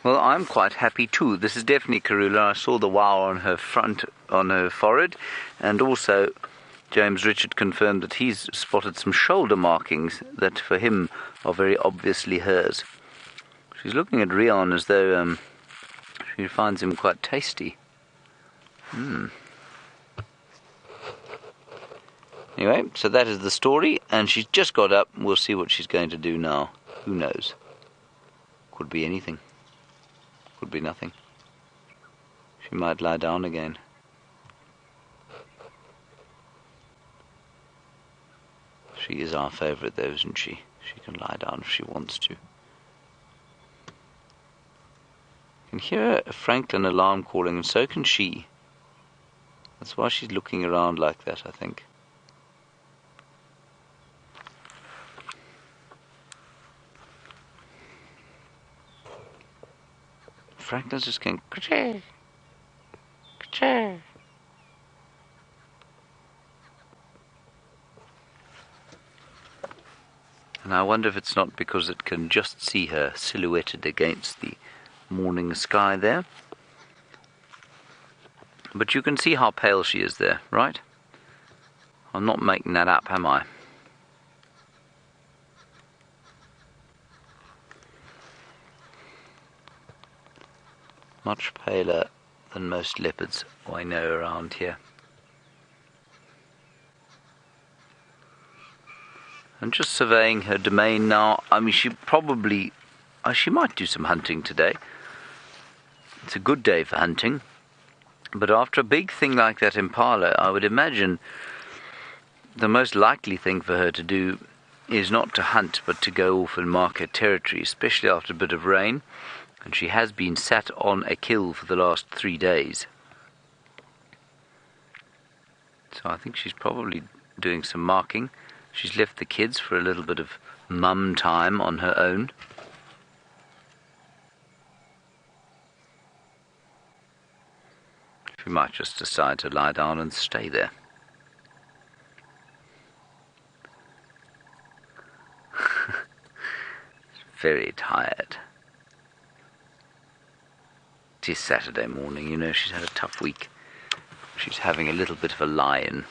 Well, I'm quite happy too. This is definitely Karula. I saw the wow on her forehead, and also James Richard confirmed that he's spotted some shoulder markings that for him are very obviously hers. She's looking at Rion as though she finds him quite tasty. Anyway, so that is the story, and she's just got up. We'll see what she's going to do now. Who knows? Could be anything. Could be nothing. She might lie down again. She is our favourite though, isn't she? She can lie down if she wants to. You can hear a Franklin alarm calling, and so can she. That's why she's looking around like that, I think. Franklin's just going, ka-chee, ka-chee. And I wonder if it's not because it can just see her silhouetted against the morning sky there. But you can see how pale she is there, right? I'm not making that up, am I? Much paler than most leopards I know around here. I'm just surveying her domain now. I mean, she might do some hunting today. It's a good day for hunting. But after a big thing like that Impala, I would imagine the most likely thing for her to do is not to hunt, but to go off and mark her territory, especially after a bit of rain. And she has been sat on a kill for the last 3 days. So I think she's probably doing some marking. She's left the kids for a little bit of mum time on her own. She might just decide to lie down and stay there. Very tired. It is Saturday morning, you know, she's had a tough week. She's having a little bit of a lie-in.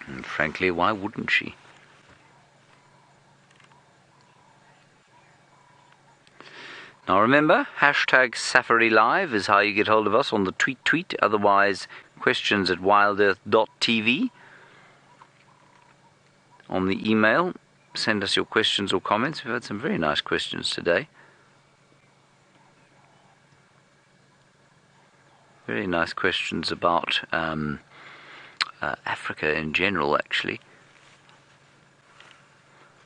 And frankly, why wouldn't she? Now remember, #SafariLive is how you get hold of us on the tweet. Otherwise, questions at WildEarthTV. On the email, send us your questions or comments. We've had some very nice questions today. Very nice questions about Africa in general, actually.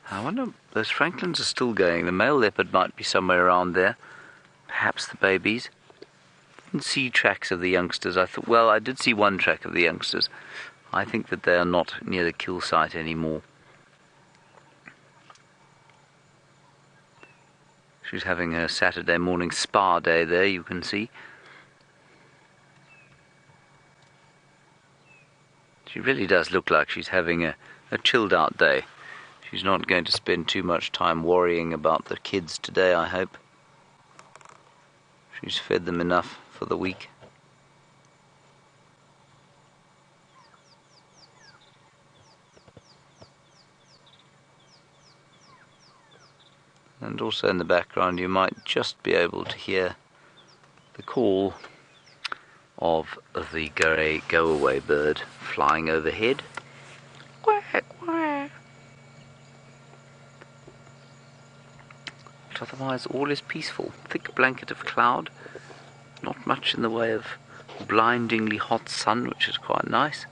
I wonder, those Franklins are still going. The male leopard might be somewhere around there. Perhaps the babies. Didn't see tracks of the youngsters. I thought, well, I did see one track of the youngsters. I think that they are not near the kill site anymore. She's having her Saturday morning spa day there, you can see. She really does look like she's having a chilled out day. She's not going to spend too much time worrying about the kids today, I hope. She's fed them enough for the week. And also in the background you might just be able to hear the call of the grey go-away bird flying overhead. Quack, quack. But otherwise all is peaceful. Thick blanket of cloud. Not much in the way of blindingly hot sun, which is quite nice.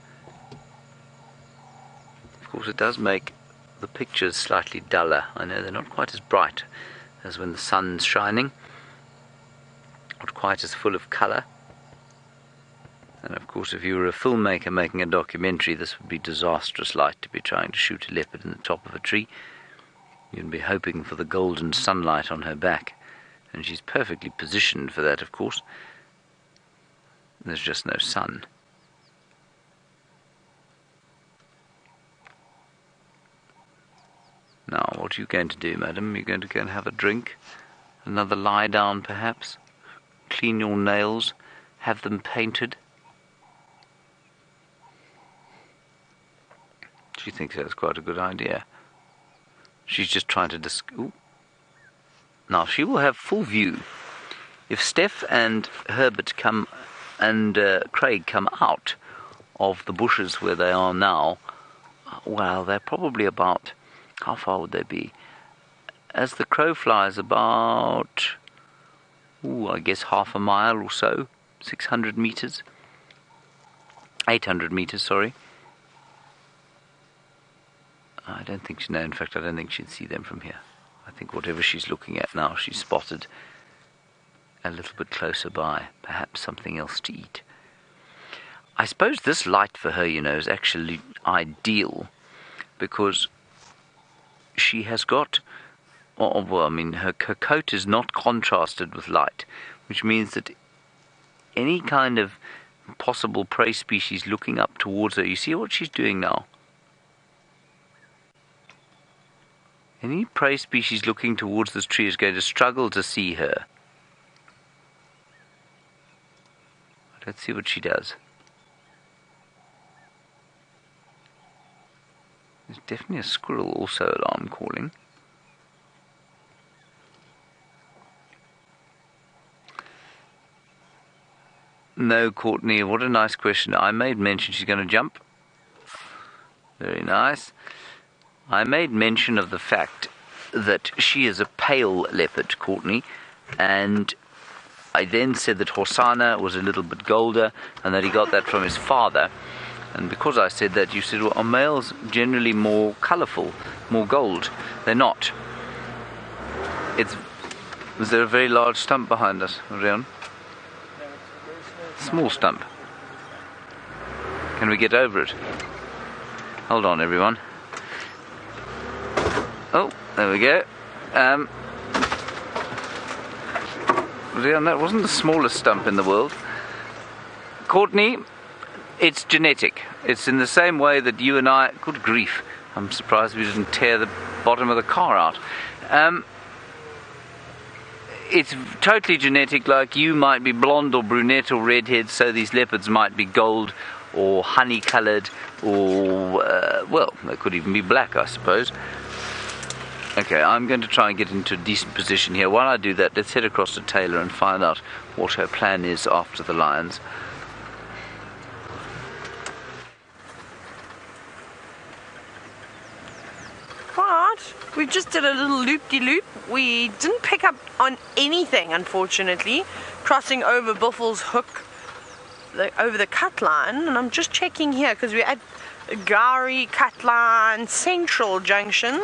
Of course it does make the pictures slightly duller. I know they're not quite as bright as when the sun's shining. Not quite as full of colour. And of course, if you were a filmmaker making a documentary, this would be disastrous light to be trying to shoot a leopard in the top of a tree. You'd be hoping for the golden sunlight on her back. And she's perfectly positioned for that, of course. There's just no sun. Now, what are you going to do, madam? You're going to go and have a drink? Another lie down, perhaps? Clean your nails? Have them painted? She thinks that's quite a good idea. She's just trying to Ooh. Now, she will have full view. If Stef and Herbert come and Craig come out of the bushes where they are now, well, they're probably about, how far would they be? As the crow flies, about, I guess half a mile or so, 600 meters, 800 meters, sorry. I don't think in fact, I don't think she'd see them from here. I think whatever she's looking at now, she's spotted a little bit closer by, perhaps something else to eat. I suppose this light for her, is actually ideal, because she has got, her coat is not contrasted with light, which means that any kind of possible prey species looking up towards her, you see what she's doing now? Any prey species looking towards this tree is going to struggle to see her. Let's see what she does. There's definitely a squirrel also alarm calling. No, Courtney, what a nice question. I made mention she's going to jump. Very nice. I made mention of the fact that she is a pale leopard, Courtney, and I then said that Hosana was a little bit golder and that he got that from his father. And because I said that, you said, well, are males generally more colourful, more gold? They're not. Was there a very large stump behind us, Rion? Small stump. Can we get over it? Hold on, everyone. Oh, there we go. Rion, that wasn't the smallest stump in the world. Courtney, it's genetic. It's in the same way that you and I... Good grief. I'm surprised we didn't tear the bottom of the car out. It's totally genetic, like you might be blonde or brunette or redhead, so these leopards might be gold or honey-coloured or, well, they could even be black, I suppose. Okay, I'm going to try and get into a decent position here. While I do that, let's head across to Taylor and find out what her plan is after the lions. We just did a little loop-de-loop. We didn't pick up on anything, unfortunately, crossing over Buffel's Hook, over the cut line. And I'm just checking here because we're at Gari Cut Line Central Junction,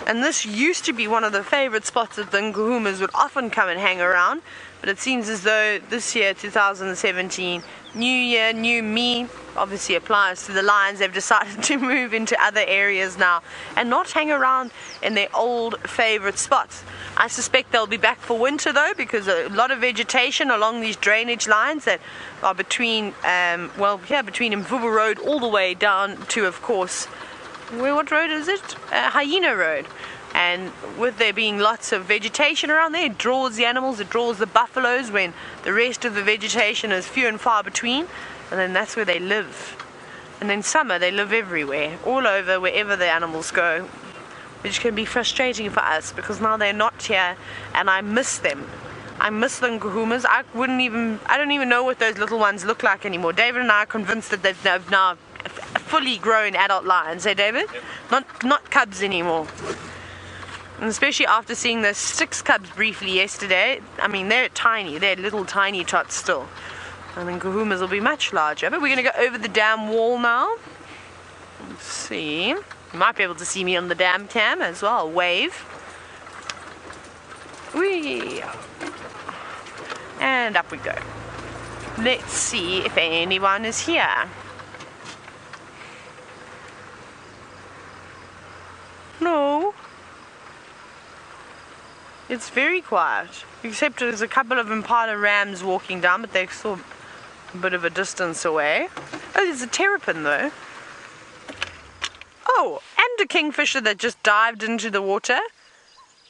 and this used to be one of the favorite spots that the Nguhumas would often come and hang around, but it seems as though this year, 2017, new year, new me, obviously applies to the lions. They've decided to move into other areas now and not hang around in their old favorite spots. I suspect they'll be back for winter though, because a lot of vegetation along these drainage lines that are between between Mvubu Road all the way down to, of course, what road is it? Hyena Road. And with there being lots of vegetation around there, it draws the animals, it draws the buffaloes when the rest of the vegetation is few and far between, and then that's where they live. And then summer they live everywhere, all over, wherever the animals go, which can be frustrating for us because now they're not here and I miss them. I miss the Nguhumas. I don't even know what those little ones look like anymore. David and I are convinced that they've now fully grown adult lions, hey David? Yep. Not cubs anymore. And especially after seeing those 6 cubs briefly yesterday, I mean, they're tiny, they're little tiny tots still. And then Nguhumas will be much larger. But we're going to go over the dam wall now. Let's see. You might be able to see me on the dam cam as well. I'll wave. Whee! And up we go. Let's see if anyone is here. No. It's very quiet, except there's a couple of Impala rams walking down, but they're still a bit of a distance away. Oh, there's a terrapin though. Oh, and a kingfisher that just dived into the water.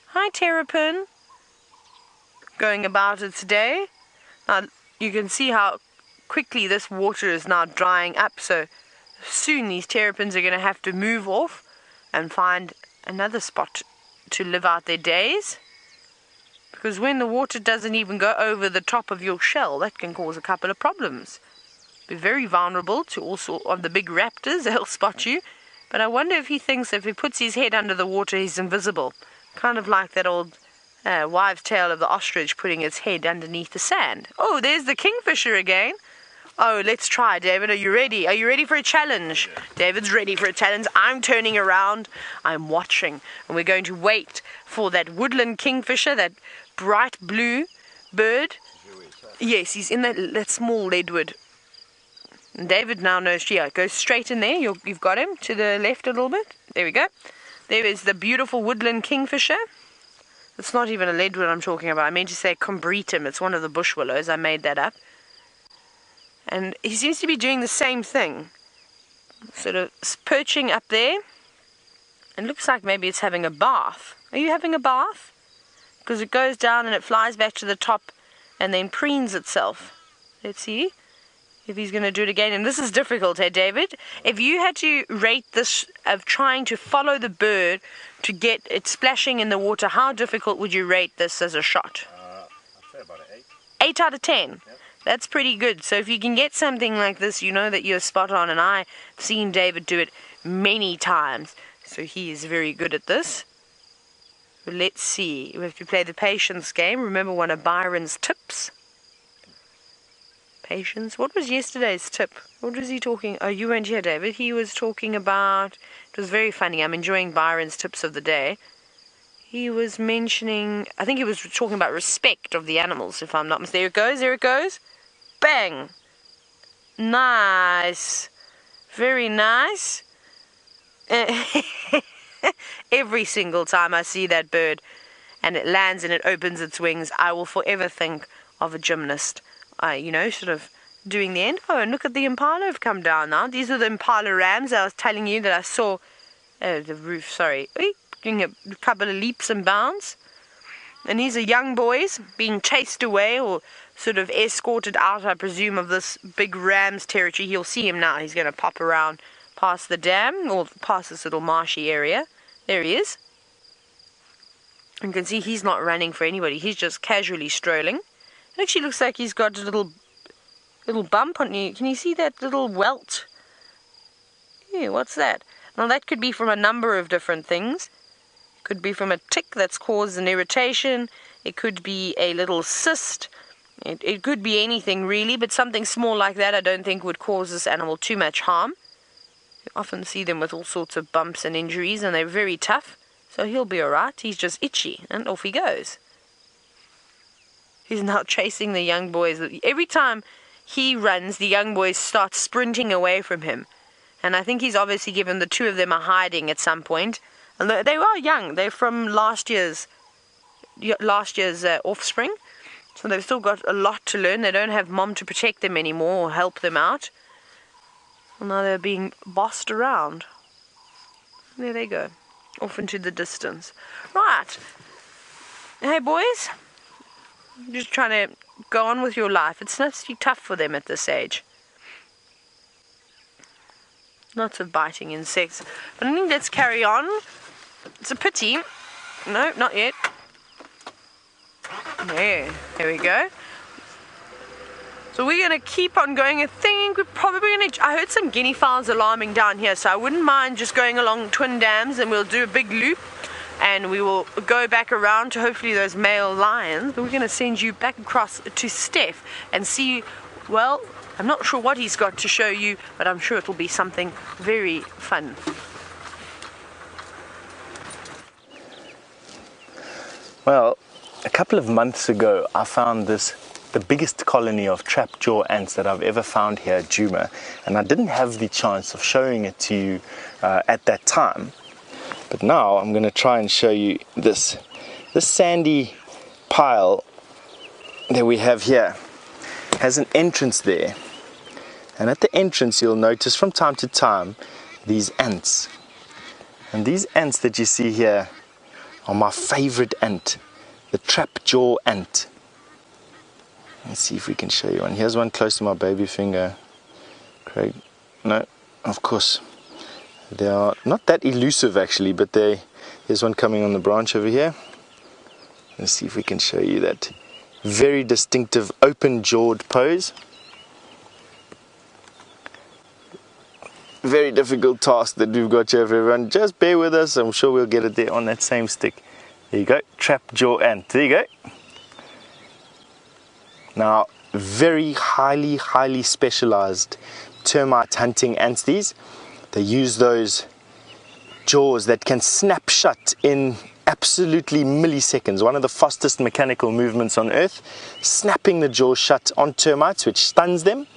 Hi, Terrapin. Going about its day. Now, you can see how quickly this water is now drying up, so soon these terrapins are going to have to move off and find another spot to live out their days. Because when the water doesn't even go over the top of your shell, that can cause a couple of problems. Be very vulnerable to all sorts of the big raptors. They'll spot you. But I wonder if he thinks if he puts his head under the water, he's invisible. Kind of like that old wives' tale of the ostrich putting its head underneath the sand. Oh, there's the kingfisher again. Oh, let's try, David. Are you ready? Are you ready for a challenge? David's ready for a challenge. I'm turning around. I'm watching. And we're going to wait for that woodland kingfisher, that bright blue bird. Yes, he's in that small leadwood. And David now knows, yeah, go straight in there. You've got him to the left a little bit. There we go. There is the beautiful woodland kingfisher. It's not even a leadwood I'm talking about. I meant to say combretum. It's one of the bush willows. I made that up. And he seems to be doing the same thing. Sort of perching up there. And looks like maybe it's having a bath. Are you having a bath? Because it goes down and it flies back to the top and then preens itself. Let's see if he's going to do it again. And this is difficult, hey, David? If you had to rate this of trying to follow the bird to get it splashing in the water, how difficult would you rate this as a shot? I'd say about an 8. 8 out of 10? Yep. That's pretty good. So if you can get something like this, you know that you're spot on. And I've seen David do it many times. So he is very good at this. But let's see. We have to play the patience game. Remember one of Byron's tips. Patience. What was yesterday's tip? What was he talking? Oh, you weren't here, David. He was talking about... It was very funny. I'm enjoying Byron's tips of the day. He was mentioning... I think he was talking about respect of the animals, if I'm not mistaken. There it goes. There it goes. Bang. Nice. Very nice. Every single time I see that bird and it lands and it opens its wings, I will forever think of a gymnast. You know, sort of doing the end. Oh, and look at the Impala have come down now. These are the Impala rams I was telling you that I saw. The roof, sorry. Doing a couple of leaps and bounds. And these are young boys being chased away or sort of escorted out, I presume, of this big ram's territory. You'll see him now. He's going to pop around past the dam or past this little marshy area. There he is. You can see he's not running for anybody. He's just casually strolling. It actually looks like he's got a little bump on you. Can you see that little welt? Yeah, what's that? Now that could be from a number of different things. It could be from a tick that's caused an irritation. It could be a little cyst. It could be anything really, but something small like that I don't think would cause this animal too much harm. You often see them with all sorts of bumps and injuries, and they're very tough. So he'll be alright. He's just itchy, and off he goes. He's now chasing the young boys. Every time he runs, the young boys start sprinting away from him. And I think he's obviously given the two of them a hiding at some point. And they are young. They're from last year's offspring. So they've still got a lot to learn. They don't have mom to protect them anymore or help them out. And now they're being bossed around. There they go. Off into the distance. Right. Hey, boys. Just trying to go on with your life. It's not too tough for them at this age. Lots of biting insects. But I think let's carry on. It's a pity. No, not yet. There we go. So we're going to keep on going. I think we're probably going to... I heard some guinea fowls alarming down here, so I wouldn't mind just going along twin dams and we'll do a big loop. And we will go back around to hopefully those male lions. But we're going to send you back across to Stef and see, well, I'm not sure what he's got to show you, but I'm sure it'll be something very fun. Well, a couple of months ago, I found the biggest colony of trap-jaw ants that I've ever found here at Djuma. And I didn't have the chance of showing it to you at that time. But now I'm going to try and show you this sandy pile that we have here has an entrance there, and at the entrance you'll notice from time to time these ants, And these ants that you see here are my favorite ant, the trap-jaw ant. Let's see if we can show you one. Here's one close to my baby finger. Craig, no, of course. They are not that elusive actually, but here's one coming on the branch over here. Let's see if we can show you that very distinctive open-jawed pose. Very difficult task that we've got here for everyone. Just bear with us, I'm sure we'll get it there on that same stick. There you go, trap-jaw ant. There you go. Now, very highly specialized termite hunting ants these. They use those jaws that can snap shut in absolutely milliseconds. One of the fastest mechanical movements on earth, snapping the jaws shut on termites, which stuns them.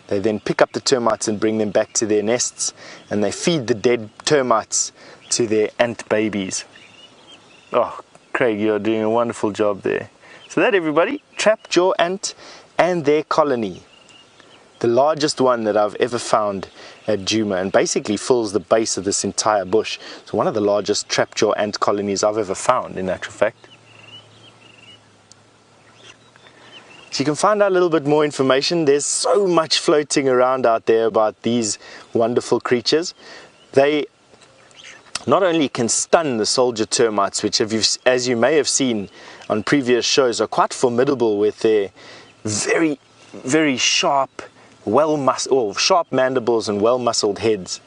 They then pick up the termites and bring them back to their nests, and they feed the dead termites to their ant babies. Oh, Craig, you're doing a wonderful job there. So that, everybody, trap-jaw ant and their colony. The largest one that I've ever found at Djuma, and basically fills the base of this entire bush. It's one of the largest trap-jaw ant colonies I've ever found, in actual fact. So you can find out a little bit more information. There's so much floating around out there about these wonderful creatures. They not only can stun the soldier termites, which as you may have seen on previous shows, are quite formidable with their very sharp, sharp mandibles and well-muscled heads.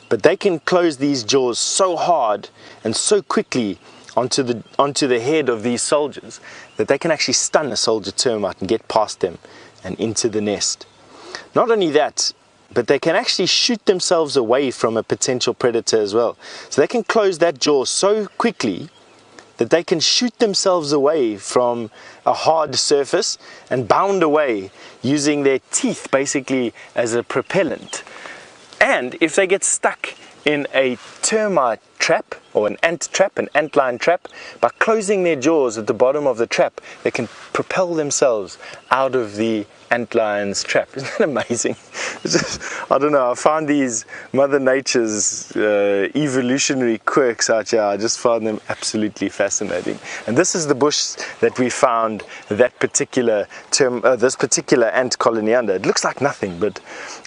But they can close these jaws so hard and so quickly onto the head of these soldiers that they can actually stun a soldier termite and get past them and into the nest. Not only that, but they can actually shoot themselves away from a potential predator as well. So they can close that jaw so quickly that they can shoot themselves away from a hard surface and bound away using their teeth basically as a propellant. And if they get stuck in a termite trap or an antline trap, by closing their jaws at the bottom of the trap, they can propel themselves out of the antlion's trap. Isn't that amazing? It's just, I don't know, I found these Mother Nature's evolutionary quirks out here. I just found them absolutely fascinating. And this is the bush that we found that particular this particular ant colony under. It looks like nothing, but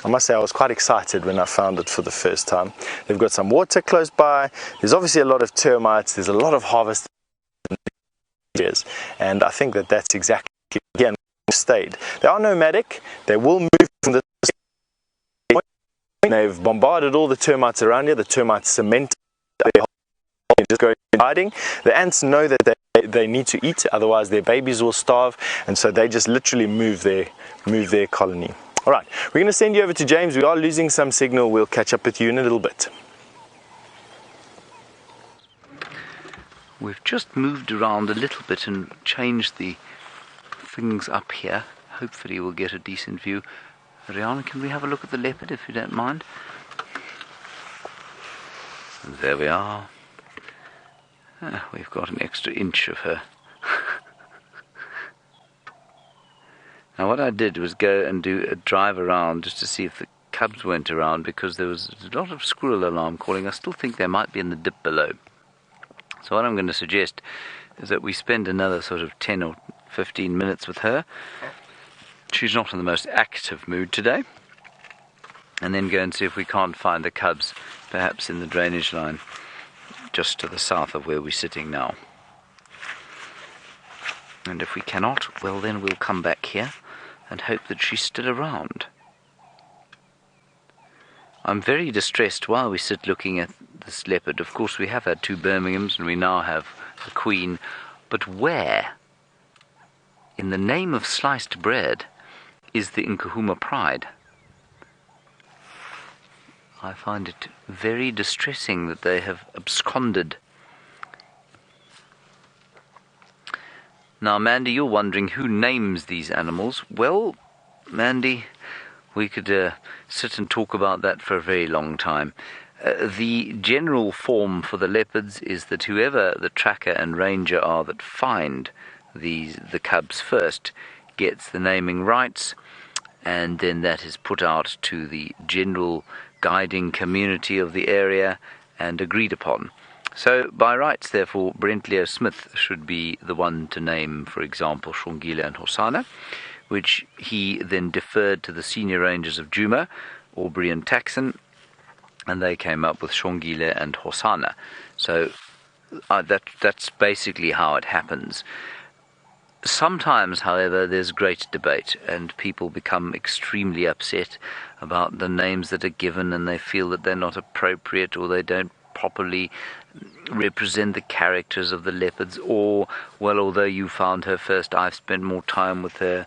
I must say I was quite excited when I found it for the first time. They've got some water close by. There's obviously a lot of termites. There's a lot of harvest areas, and I think that that's exactly, again, stayed. They are nomadic. They will move from the point. They've bombarded all the termites around here. The termites cement their hole and just go in hiding. The ants know that they need to eat, otherwise their babies will starve, and so they just literally move their colony. All right, we're going to send you over to James. We are losing some signal. We'll catch up with you in a little bit. We've just moved around a little bit and changed the things up here. Hopefully we'll get a decent view. Rihanna, can we have a look at the leopard if you don't mind? There we are. We've got an extra inch of her. Now what I did was go and do a drive around just to see if the cubs weren't around, because there was a lot of squirrel alarm calling. I still think they might be in the dip below. So what I'm going to suggest is that we spend another sort of 10 or 15 minutes with her. She's not in the most active mood today. And then go and see if we can't find the cubs, perhaps in the drainage line just to the south of where we're sitting now. And if we cannot, well then we'll come back here and hope that she's still around. I'm very distressed while we sit looking at this leopard. Of course we have had 2 Birminghams and we now have a queen, but where, in the name of sliced bread, is the Nkuhuma pride? I find it very distressing that they have absconded. Now, Mandy, you're wondering who names these animals. Well, Mandy, we could sit and talk about that for a very long time. The general form for the leopards is that whoever the tracker and ranger are that find the cubs first gets the naming rights, and then that is put out to the general guiding community of the area, and agreed upon. So, by rights, therefore, Brent Leo Smith should be the one to name, for example, Karula and Hosana, which he then deferred to the senior rangers of Djuma, Aubrey and Taxon, and they came up with Karula and Hosana. So that's basically how it happens. Sometimes, however, there's great debate, and people become extremely upset about the names that are given, and they feel that they're not appropriate, or they don't properly represent the characters of the leopards, or, well, although you found her first, I've spent more time with her.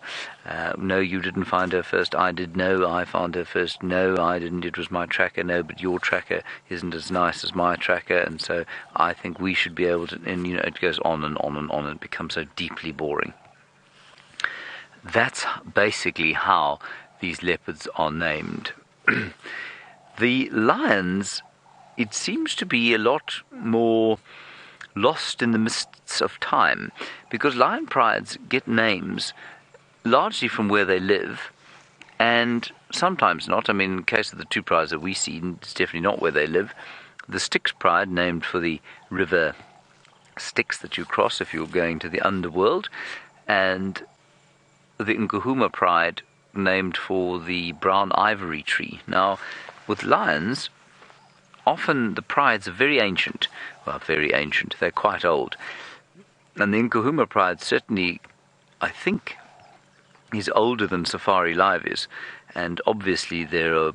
No, you didn't find her first, I did. No, I found her first. No, I didn't, it was my tracker. No, but your tracker isn't as nice as my tracker, and so I think we should be able to, and it goes on and on and on, and it becomes so deeply boring. That's basically how these leopards are named. The lions, it seems to be a lot more lost in the mists of time, because lion prides get names largely from where they live, and sometimes not. I mean, in the case of the two prides that we see, it's definitely not where they live. The Styx pride, named for the river Styx that you cross if you're going to the underworld, and the Nkuhuma pride, named for the brown ivory tree. Now, with lions, often the prides are very ancient. Well, very ancient. They're quite old. And the Nkuhuma pride certainly, I think, is older than Safari Live is. And obviously there are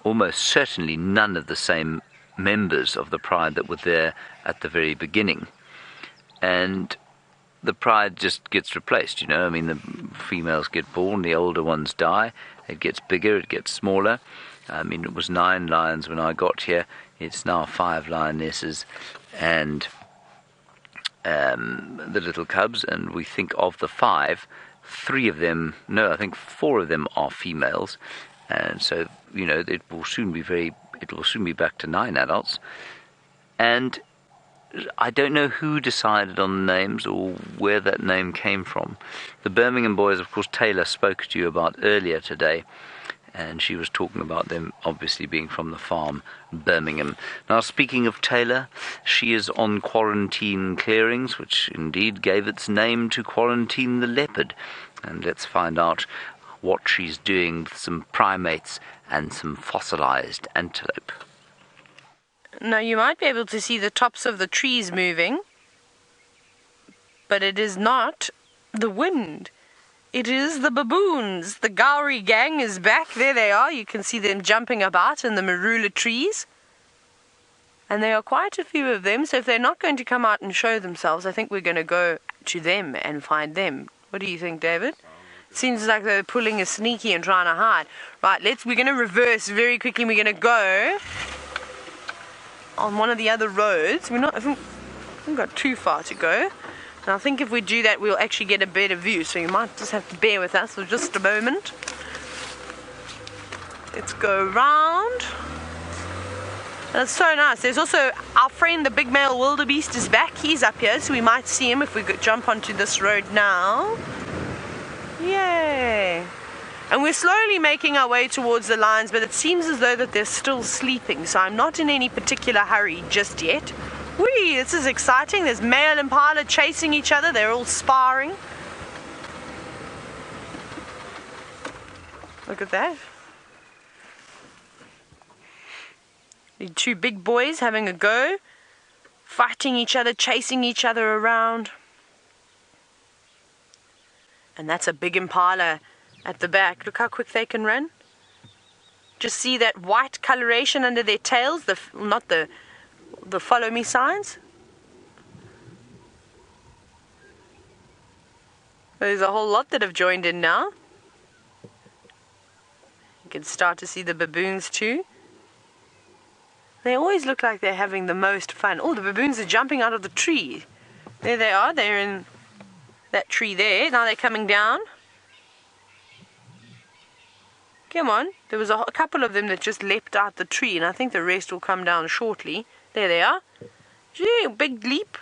almost certainly none of the same members of the pride that were there at the very beginning. And the pride just gets replaced, I mean, the females get born, the older ones die, it gets bigger, it gets smaller. I mean, it was 9 lions when I got here. It's now 5 lionesses and the little cubs. And we think of the 5, 3 of them, no, I think 4 of them are females. And so, it will soon be back to 9 adults. And I don't know who decided on the names or where that name came from. The Birmingham Boys, of course, Taylor spoke to you about earlier today, and she was talking about them obviously being from the farm Birmingham. Now, speaking of Taylor, she is on quarantine clearings, which indeed gave its name to Quarantine the Leopard. And let's find out what she's doing with some primates and some fossilized antelope. Now, you might be able to see the tops of the trees moving, but it is not the wind. It is the baboons. The Gowrie gang is back. There they are. You can see them jumping about in the marula trees. And there are quite a few of them, so if they're not going to come out and show themselves, I think we're going to go to them and find them. What do you think, David? Seems like they're pulling a sneaky and trying to hide. Right, we're going to reverse very quickly. We're going to go on one of the other roads. I haven't got too far to go. And I think if we do that, we'll actually get a better view. So you might just have to bear with us for just a moment. Let's go round. That's so nice. There's also our friend, the big male wildebeest, is back. He's up here, so we might see him if we could jump onto this road now. Yay! And we're slowly making our way towards the lions, but it seems as though that they're still sleeping, so I'm not in any particular hurry just yet. Whee! This is exciting. There's male Impala chasing each other. They're all sparring. Look at that. The 2 big boys having a go, fighting each other, chasing each other around. And that's a big Impala at the back. Look how quick they can run. Just see that white coloration under their tails, not the follow me signs. There's a whole lot that have joined in now. You can start to see the baboons too. They always look like they're having the most fun. Oh, the baboons are jumping out of the tree. There they are. They're in that tree there. Now they're coming down. Come on. There was a couple of them that just leapt out the tree, and I think the rest will come down shortly. There they are. Gee, big leap.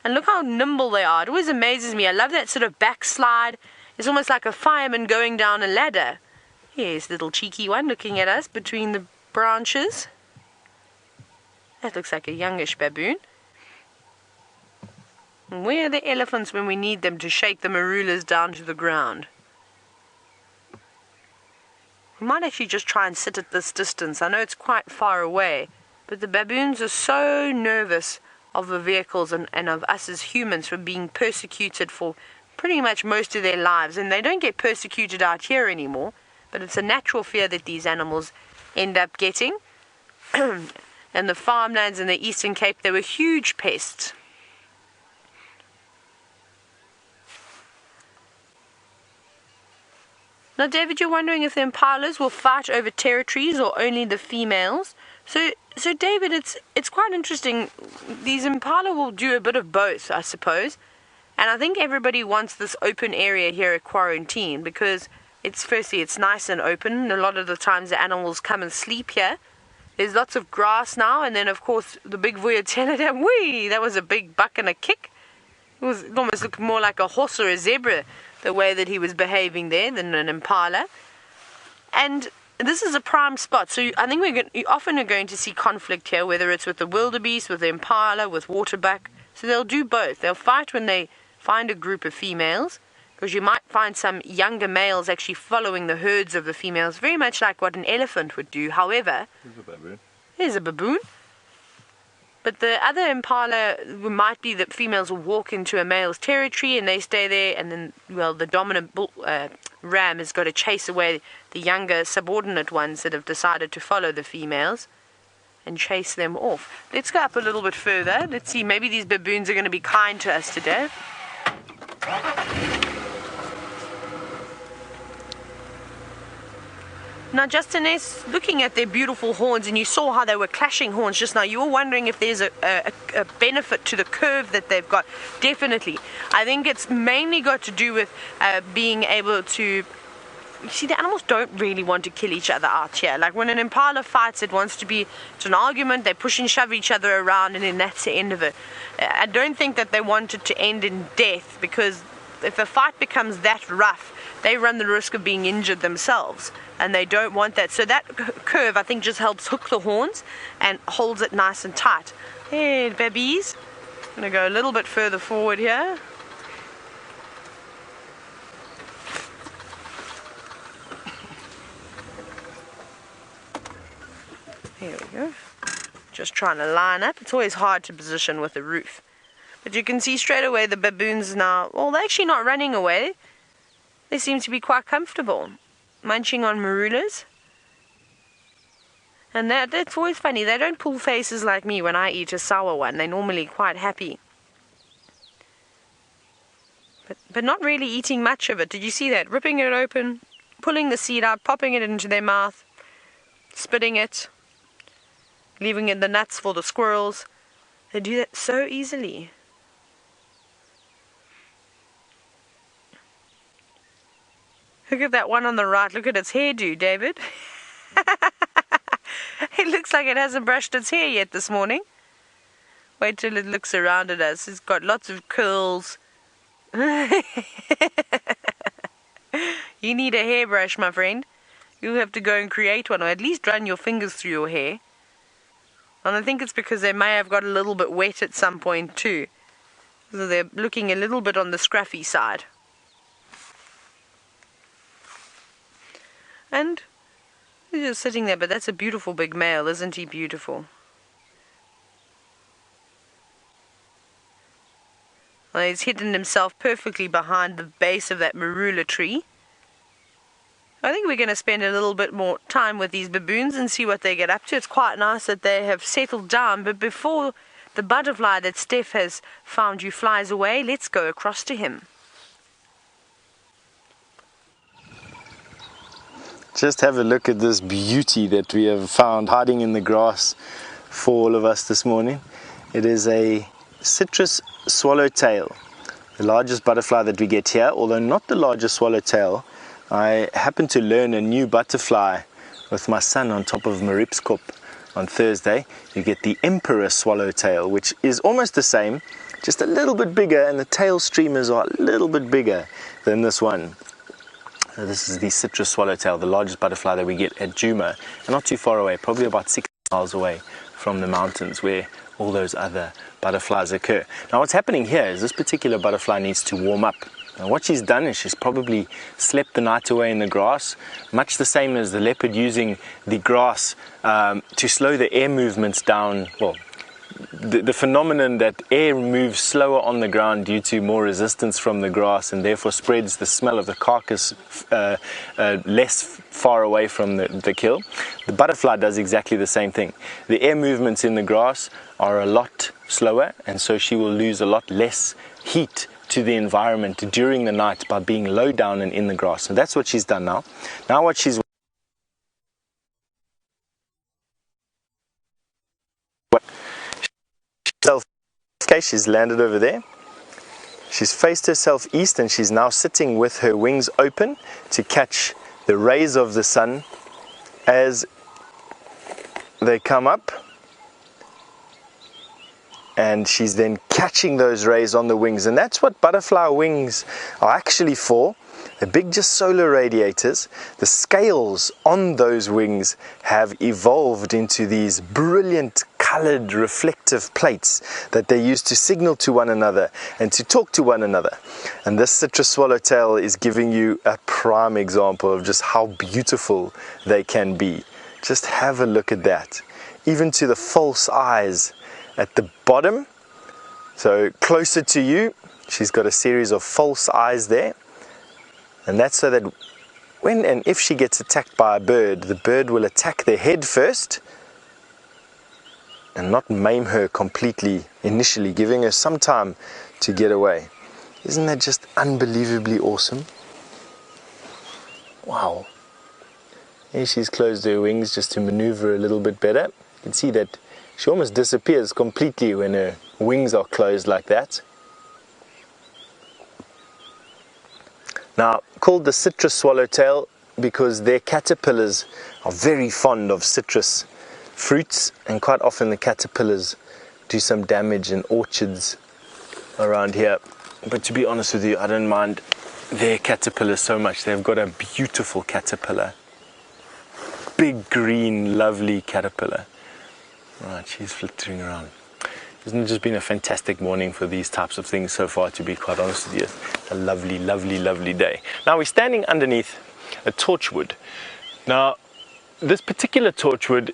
And look how nimble they are. It always amazes me. I love that sort of backslide. It's almost like a fireman going down a ladder. Here's a little cheeky one looking at us between the branches. That looks like a youngish baboon. And where are the elephants when we need them to shake the marulas down to the ground? We might actually just try and sit at this distance. I know it's quite far away, but the baboons are so nervous of the vehicles and of us as humans for being persecuted for pretty much most of their lives. And they don't get persecuted out here anymore, but it's a natural fear that these animals end up getting. And the farmlands in the Eastern Cape, they were huge pests. Now, David, you're wondering if the impalas will fight over territories or only the females. So David, it's quite interesting. These impala will do a bit of both, I suppose. And I think everybody wants this open area here at quarantine because it's nice and open. A lot of the times the animals come and sleep here. There's lots of grass now, and then of course the big Vuya, whee, that was a big buck and a kick. It almost looked more like a horse or a zebra, the way that he was behaving there, than an impala. And this is a prime spot, so I think you often are going to see conflict here, whether it's with the wildebeest, with the impala, with waterbuck. So they'll do both. They'll fight when they find a group of females, because you might find some younger males actually following the herds of the females, very much like what an elephant would do. However, there's a baboon. But the other impala might be that females will walk into a male's territory and they stay there, and then, well, the dominant ram has got to chase away the younger subordinate ones that have decided to follow the females and chase them off. Let's go up a little bit further. Let's see, maybe these baboons are going to be kind to us today. Now, Justin, looking at their beautiful horns, and you saw how they were clashing horns just now, you were wondering if there's a benefit to the curve that they've got. Definitely. I think it's mainly got to do with being able to... You see, the animals don't really want to kill each other out here. Like when an impala fights, it wants to be... It's an argument, they push and shove each other around, and then that's the end of it. I don't think that they want it to end in death, because if a fight becomes that rough, they run the risk of being injured themselves, and they don't want that. So that curve, I think, just helps hook the horns and holds it nice and tight. Hey, babies. I'm going to go a little bit further forward here. Here we go. Just trying to line up. It's always hard to position with the roof. But you can see straight away the baboons now, well, they're actually not running away. They seem to be quite comfortable, munching on marulas. And that's always funny. They don't pull faces like me when I eat a sour one. They're normally quite happy. But not really eating much of it. Did you see that? Ripping it open, pulling the seed out, popping it into their mouth, spitting it, leaving in the nuts for the squirrels. They do that so easily. Look at that one on the right. Look at its hairdo, David. It looks like it hasn't brushed its hair yet this morning. Wait till it looks around at us. It's got lots of curls. You need a hairbrush, my friend. You'll have to go and create one, or at least run your fingers through your hair. And I think it's because they may have got a little bit wet at some point too. So they're looking a little bit on the scruffy side. And he's just sitting there, but that's a beautiful big male, isn't he beautiful? Well, he's hidden himself perfectly behind the base of that marula tree. I think we're going to spend a little bit more time with these baboons and see what they get up to. It's quite nice that they have settled down, but before the butterfly that Stef has found you flies away, let's go across to him. Just have a look at this beauty that we have found hiding in the grass for all of us this morning. It is a citrus swallowtail, the largest butterfly that we get here, although not the largest swallowtail. I happened to learn a new butterfly with my son on top of Maripskop on Thursday. You get the emperor swallowtail, which is almost the same, just a little bit bigger, and the tail streamers are a little bit bigger than this one. So this is the citrus swallowtail, the largest butterfly that we get at Djuma, and not too far away, probably about 6 miles away from the mountains where all those other butterflies occur. Now what's happening here is this particular butterfly needs to warm up. Now what she's done is she's probably slept the night away in the grass, much the same as the leopard using the grass to slow the air movements down. Well, the phenomenon that air moves slower on the ground due to more resistance from the grass, and therefore spreads the smell of the carcass less far away from the kill. The butterfly does exactly the same thing. The air movements in the grass are a lot slower, and so she will lose a lot less heat to the environment during the night by being low down and in the grass. And that's what she's done now. Now what she's she's landed over there. She's faced herself east, and she's now sitting with her wings open to catch the rays of the sun as they come up, and she's then catching those rays on the wings. And that's what butterfly wings are actually for. They're big, just solar radiators. The scales on those wings have evolved into these brilliant colored reflective plates that they use to signal to one another and to talk to one another. And this citrus swallowtail is giving you a prime example of just how beautiful they can be. Just have a look at that. Even to the false eyes at the bottom, so closer to you, she's got a series of false eyes there. And that's so that when and if she gets attacked by a bird, the bird will attack their head first and not maim her completely initially, giving her some time to get away. Isn't that just unbelievably awesome? Wow. Here she's closed her wings just to maneuver a little bit better. You can see that she almost disappears completely when her wings are closed like that. Now, called the citrus swallowtail because their caterpillars are very fond of citrus fruits, and quite often the caterpillars do some damage in orchards around here. But to be honest with you, I don't mind their caterpillars so much. They've got a beautiful caterpillar. Big, green, lovely caterpillar. Right, she's flittering around. Hasn't it just been a fantastic morning for these types of things so far, to be quite honest with you? It's a lovely, lovely, lovely day. Now we're standing underneath a torchwood. Now, this particular torchwood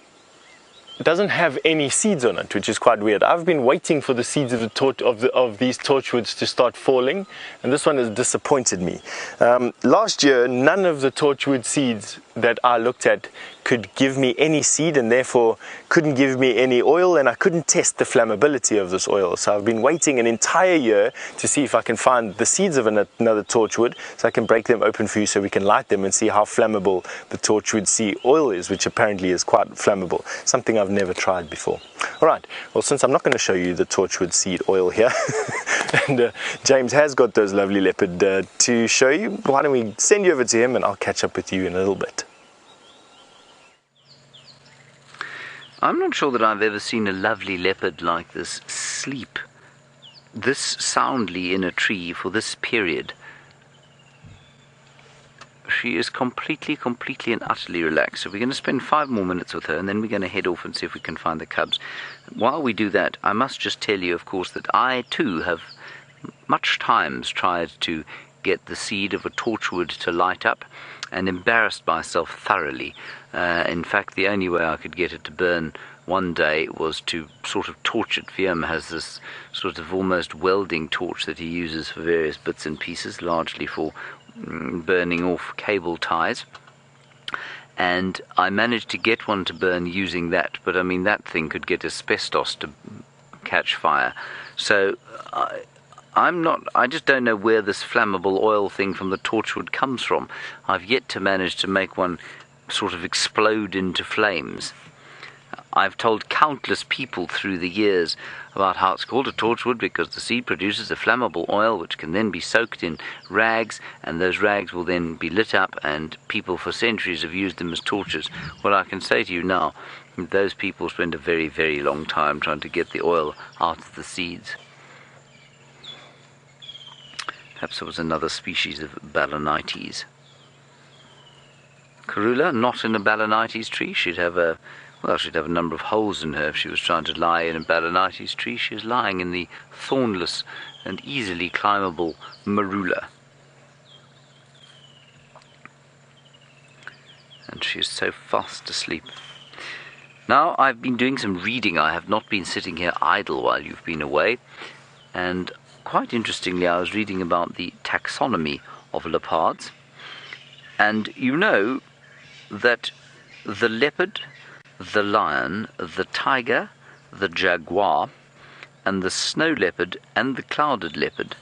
doesn't have any seeds on it, which is quite weird. I've been waiting for the seeds of these torchwoods to start falling, and this one has disappointed me. Last year, none of the torchwood seeds that I looked at could give me any seed, and therefore couldn't give me any oil, and I couldn't test the flammability of this oil. So I've been waiting an entire year to see if I can find the seeds of another torchwood, so I can break them open for you so we can light them and see how flammable the torchwood seed oil is, which apparently is quite flammable, something I've never tried before. Alright, well, since I'm not going to show you the torchwood seed oil here, and James has got those lovely leopard to show you, why don't we send you over to him and I'll catch up with you in a little bit. I'm not sure that I've ever seen a lovely leopard like this sleep this soundly in a tree for this period. She is completely and utterly relaxed. So we're going to spend 5 more minutes with her, and then we're going to head off and see if we can find the cubs. While we do that, I must just tell you, of course, that I too have much times tried to get the seed of a torchwood to light up, and embarrassed myself thoroughly. In fact, the only way I could get it to burn one day was to sort of torch it. Viam has this sort of almost welding torch that he uses for various bits and pieces, largely for burning off cable ties. And I managed to get one to burn using that, but I mean, that thing could get asbestos to catch fire. So I just don't know where this flammable oil thing from the torchwood comes from. I've yet to manage to make one sort of explode into flames. I've told countless people through the years about how it's called a torchwood because the seed produces a flammable oil which can then be soaked in rags, and those rags will then be lit up, and people for centuries have used them as torches. Well, I can say to you now, those people spend a very long time trying to get the oil out of the seeds. Perhaps it was another species of balanites. Karula, not in a balanites tree. She'd have a Well, she'd have a number of holes in her if she was trying to lie in a Balanites tree. She was lying in the thornless and easily climbable marula. And she is so fast asleep. Now, I've been doing some reading. I have not been sitting here idle while you've been away. And quite interestingly, I was reading about the taxonomy of leopards. And you know that the leopard, the lion, the tiger, the jaguar, and the snow leopard and the clouded leopard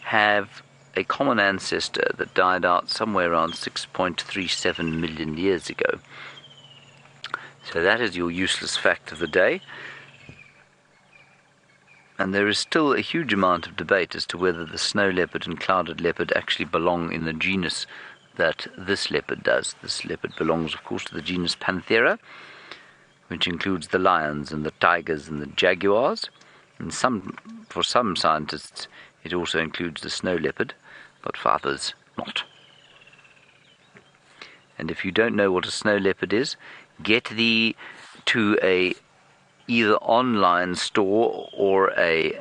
have a common ancestor that died out somewhere around 6.37 million years ago. So that is your useless fact of the day. And there is still a huge amount of debate as to whether the snow leopard and clouded leopard actually belong in the genus that this leopard does. This leopard belongs, of course, to the genus Panthera, which includes the lions and the tigers and the jaguars. And for some scientists, it also includes the snow leopard, but for others, not. And if you don't know what a snow leopard is, get thee to a either online store or a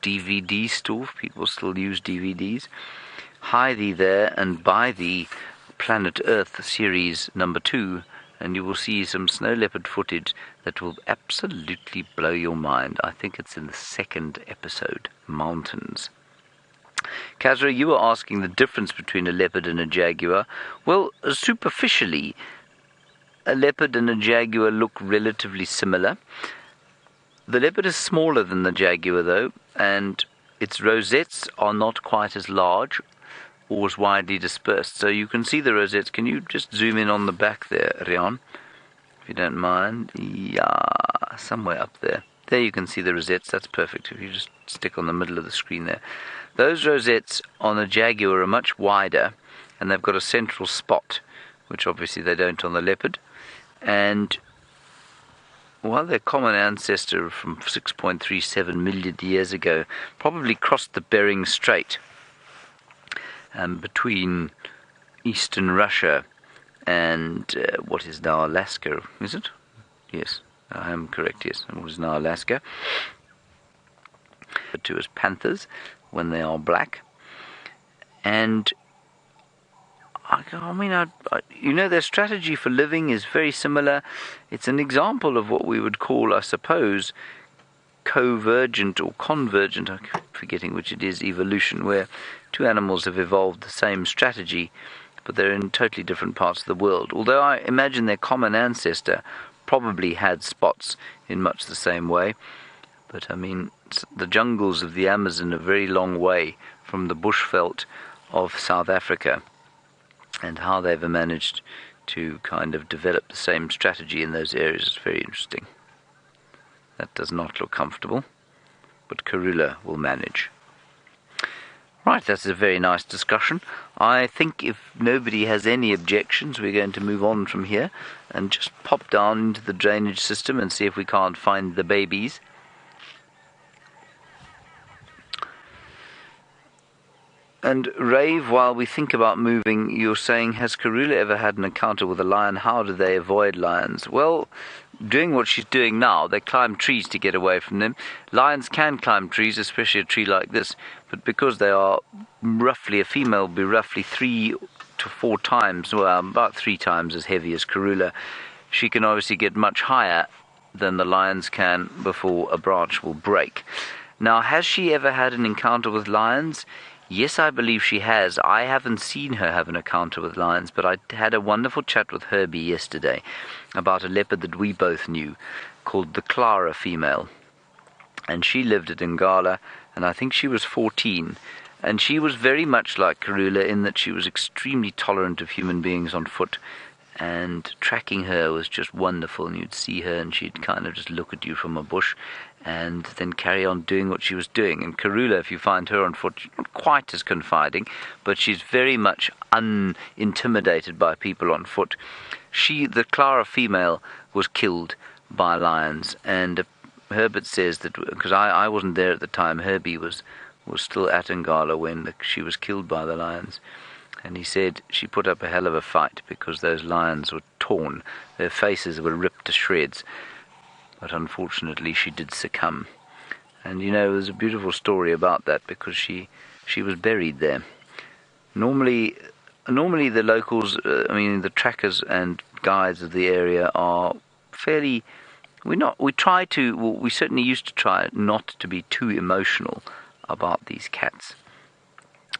DVD store. People still use DVDs. Hie thee there and buy the Planet Earth series number 2, and you will see some snow leopard footage that will absolutely blow your mind. I think it's in the 2nd episode, Mountains. Kazra, you were asking the difference between a leopard and a jaguar. Well, superficially, a leopard and a jaguar look relatively similar. The leopard is smaller than the jaguar, though, and its rosettes are not quite as large or as widely dispersed. So you can see the rosettes. Can you just zoom in on the back there, Rian, if you don't mind? Yeah, somewhere up there. There you can see the rosettes. That's perfect. If you just stick on the middle of the screen there. Those rosettes on a jaguar are much wider, and they've got a central spot, which obviously they don't on the leopard. And while their common ancestor from 6.37 million years ago probably crossed the Bering Strait between eastern Russia and what is now Alaska, is it? Yes, I am correct, yes. What is now Alaska. Referred to as panthers when they are black. And I mean, you know, their strategy for living is very similar. It's an example of what we would call, I suppose, convergent or convergent, I'm forgetting which it is, evolution, where two animals have evolved the same strategy, but they're in totally different parts of the world. Although I imagine their common ancestor probably had spots in much the same way. But I mean, the jungles of the Amazon are a very long way from the bushveld of South Africa, and how they've managed to kind of develop the same strategy in those areas is very interesting. That does not look comfortable, but Karula will manage. Right, that's a very nice discussion. I think if nobody has any objections, we're going to move on from here and just pop down into the drainage system and see if we can't find the babies. And Rave, while we think about moving, you're saying, has Karula ever had an encounter with a lion? How do they avoid lions? Well, doing what she's doing now, they climb trees to get away from them. Lions can climb trees, especially a tree like this, but because they are roughly, a female will be roughly 3 to 4 times, well, about 3 times as heavy as Karula, she can obviously get much higher than the lions can before a branch will break. Now, has she ever had an encounter with lions? Yes, I believe she has. I haven't seen her have an encounter with lions, but I had a wonderful chat with Herbie yesterday about a leopard that we both knew called the Clara female. And she lived at Nyala, and I think she was 14. And she was very much like Karula in that she was extremely tolerant of human beings on foot. And tracking her was just wonderful, and you'd see her and she'd kind of just look at you from a bush and then carry on doing what she was doing. And Karula, if you find her on foot, she's not quite as confiding, but she's very much unintimidated by people on foot. The Clara female, was killed by lions, and Herbert says that, because I wasn't there at the time, Herbie was still at Nyala when she was killed by the lions. And he said she put up a hell of a fight because those lions were torn. Their faces were ripped to shreds. But unfortunately she did succumb. And you know, there's a beautiful story about that because she was buried there. Normally the locals, the trackers and guides of the area are fairly... We certainly used to try not to be too emotional about these cats.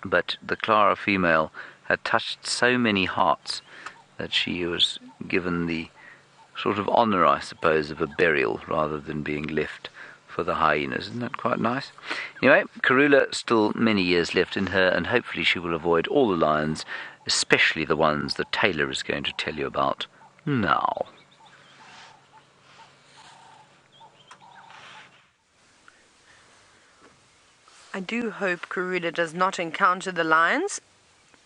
But the Clara female had touched so many hearts that she was given the sort of honour, I suppose, of a burial rather than being left for the hyenas. Isn't that quite nice? Anyway, Karula still many years left in her, and hopefully she will avoid all the lions, especially the ones that Taylor is going to tell you about now. I do hope Karula does not encounter the lions.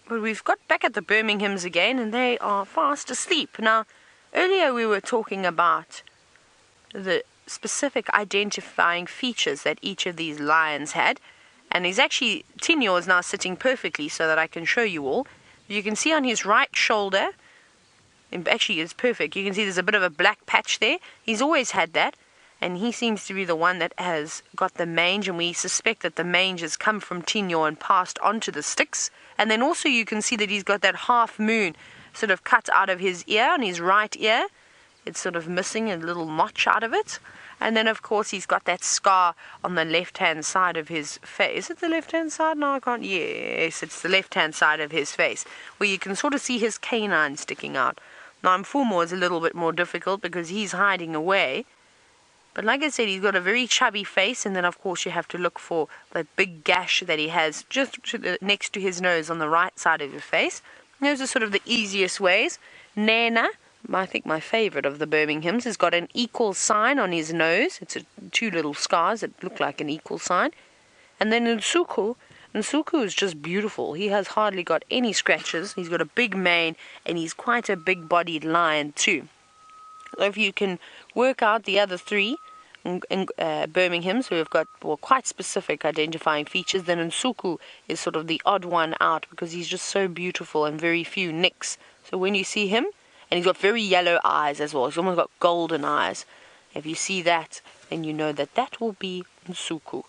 But we've got back at the Birminghams again, and they are fast asleep. Now, earlier we were talking about the specific identifying features that each of these lions had. And Tinyo is now sitting perfectly so that I can show you all. You can see on his right shoulder, and actually it's perfect, you can see there's a bit of a black patch there. He's always had that. And he seems to be the one that has got the mange, and we suspect that the mange has come from Tinyo and passed on to the sticks. And then also you can see that he's got that half moon sort of cut out of his ear, on his right ear. It's sort of missing a little notch out of it. And then, of course, he's got that scar on the left-hand side of his face. Is it the left-hand side? No, I can't. Yes, it's the left-hand side of his face, where you can sort of see his canine sticking out. Now, Mfumo is a little bit more difficult because he's hiding away. But like I said, he's got a very chubby face, and then of course you have to look for that big gash that he has just next to his nose on the right side of his face. Those are sort of the easiest ways. Nana, I think my favourite of the Birminghams, has got an equal sign on his nose. It's two little scars that look like an equal sign. And then Nsuku is just beautiful. He has hardly got any scratches. He's got a big mane, and he's quite a big-bodied lion too. So if you can work out the other three in Birminghams who have got quite specific identifying features, then Nsuku is sort of the odd one out because he's just so beautiful and very few nicks. So when you see him, and he's got very yellow eyes as well, he's almost got golden eyes. If you see that, then you know that will be Nsuku.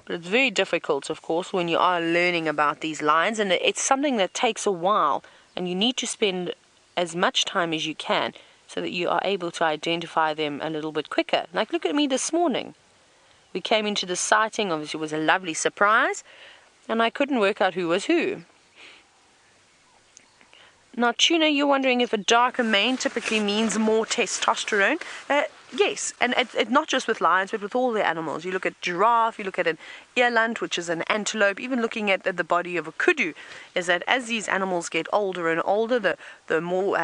But it's very difficult, of course, when you are learning about these lions, and it's something that takes a while, and you need to spend as much time as you can so that you are able to identify them a little bit quicker. Like, look at me this morning. We came into the sighting, obviously it was a lovely surprise, and I couldn't work out who was who. Now, Tuna, you're wondering if a darker mane typically means more testosterone. Yes, and it's not just with lions, but with all the animals. You look at giraffe, you look at an eland, which is an antelope, even looking at the body of a kudu, is that as these animals get older and older, the more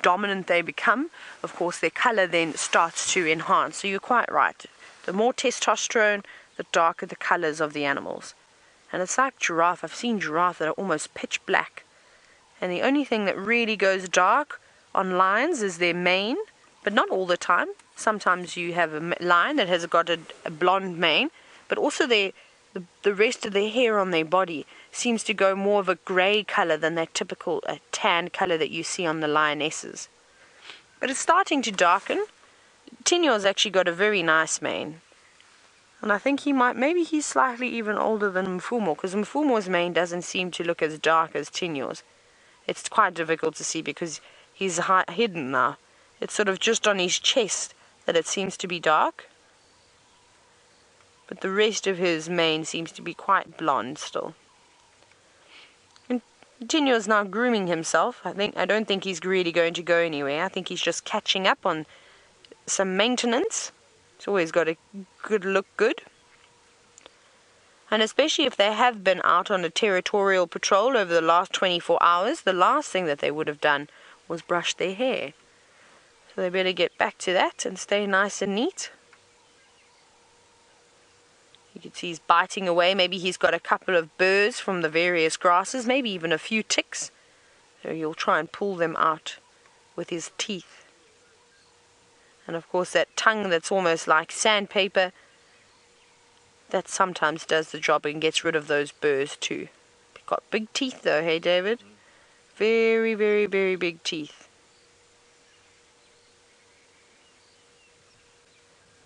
dominant they become, of course, their color then starts to enhance. So you're quite right. The more testosterone, the darker the colors of the animals. And it's like giraffe. I've seen giraffe that are almost pitch black. And the only thing that really goes dark on lions is their mane, but not all the time. Sometimes you have a lion that has got a blonde mane, but also the rest of their hair on their body seems to go more of a grey colour than that typical tan colour that you see on the lionesses. But it's starting to darken. Tinyo's actually got a very nice mane. And I think maybe he's slightly even older than Mfumo, because Mfumo's mane doesn't seem to look as dark as Tinyo's. It's quite difficult to see because he's hidden now. It's sort of just on his chest that it seems to be dark. But the rest of his mane seems to be quite blonde still. And Tinyo's now grooming himself. I don't think he's really going to go anywhere. I think he's just catching up on some maintenance. He's always got to look good. And especially if they have been out on a territorial patrol over the last 24 hours, the last thing that they would have done was brush their hair. So they better get back to that and stay nice and neat. You can see he's biting away. Maybe he's got a couple of burrs from the various grasses, maybe even a few ticks. So he'll try and pull them out with his teeth. And of course that tongue that's almost like sandpaper, that sometimes does the job and gets rid of those burrs too. Got big teeth though, hey David? Very, very, very big teeth.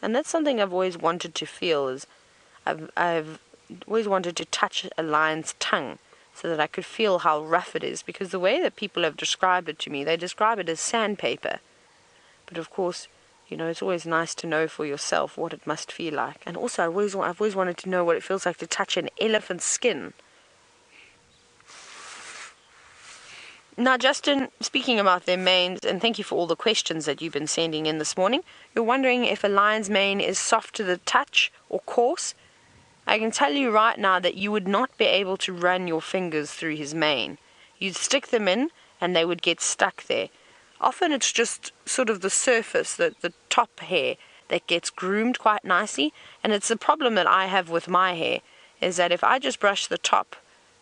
And that's something I've always wanted to feel, is I've always wanted to touch a lion's tongue so that I could feel how rough it is, because the way that people have described it to me, they describe it as sandpaper. But of course, you know, it's always nice to know for yourself what it must feel like. And also, I've always wanted to know what it feels like to touch an elephant's skin. Now, Justin, speaking about their manes, and thank you for all the questions that you've been sending in this morning. You're wondering if a lion's mane is soft to the touch or coarse. I can tell you right now that you would not be able to run your fingers through his mane. You'd stick them in and they would get stuck there. Often it's just sort of the surface, the top hair, that gets groomed quite nicely. And it's the problem that I have with my hair, is that if I just brush the top,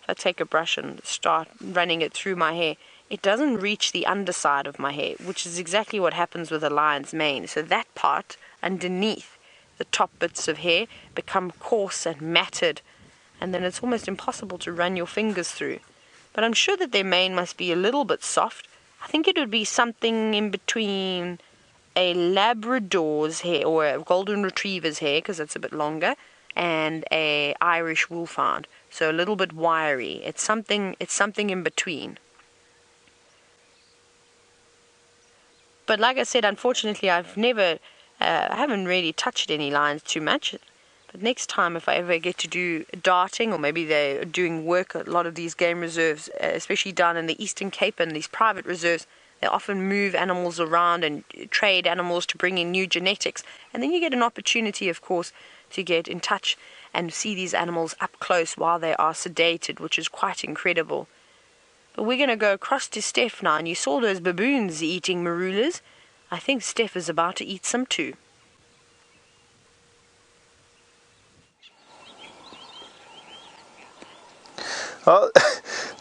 if I take a brush and start running it through my hair, it doesn't reach the underside of my hair, which is exactly what happens with a lion's mane. So that part underneath, the top bits of hair, become coarse and matted, and then it's almost impossible to run your fingers through. But I'm sure that their mane must be a little bit soft. I think it would be something in between a Labrador's hair or a Golden Retriever's hair, because it's a bit longer, and a Irish Wolfhound. So a little bit wiry. It's something in between. But like I said, unfortunately, I haven't really touched any lions too much. But next time, if I ever get to do darting, or maybe they're doing work at a lot of these game reserves, especially down in the Eastern Cape and these private reserves, they often move animals around and trade animals to bring in new genetics. And then you get an opportunity, of course, to get in touch and see these animals up close while they are sedated, which is quite incredible. But we're going to go across to Stef now, and you saw those baboons eating marulas. I think Stef is about to eat some too. Well,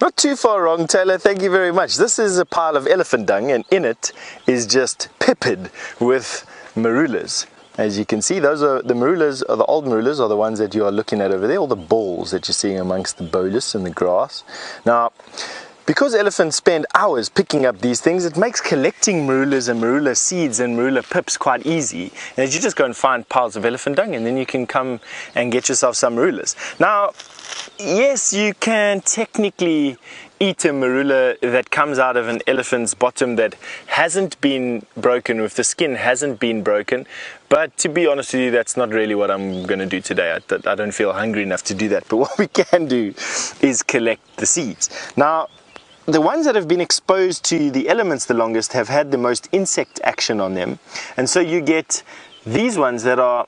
not too far wrong, Taylor. Thank you very much. This is a pile of elephant dung, and in it is just peppered with marulas. As you can see, those are the marulas, or the old marulas, are the ones that you are looking at over there, all the balls that you're seeing amongst the bolus and the grass. Now, because elephants spend hours picking up these things, it makes collecting marulas and marula seeds and marula pips quite easy. And you just go and find piles of elephant dung, and then you can come and get yourself some marulas. Now, yes, you can technically eat a marula that comes out of an elephant's bottom that hasn't been broken, if the skin hasn't been broken, but to be honest with you, that's not really what I'm going to do today. I don't feel hungry enough to do that. But what we can do is collect the seeds. Now, the ones that have been exposed to the elements the longest have had the most insect action on them, and so you get these ones that are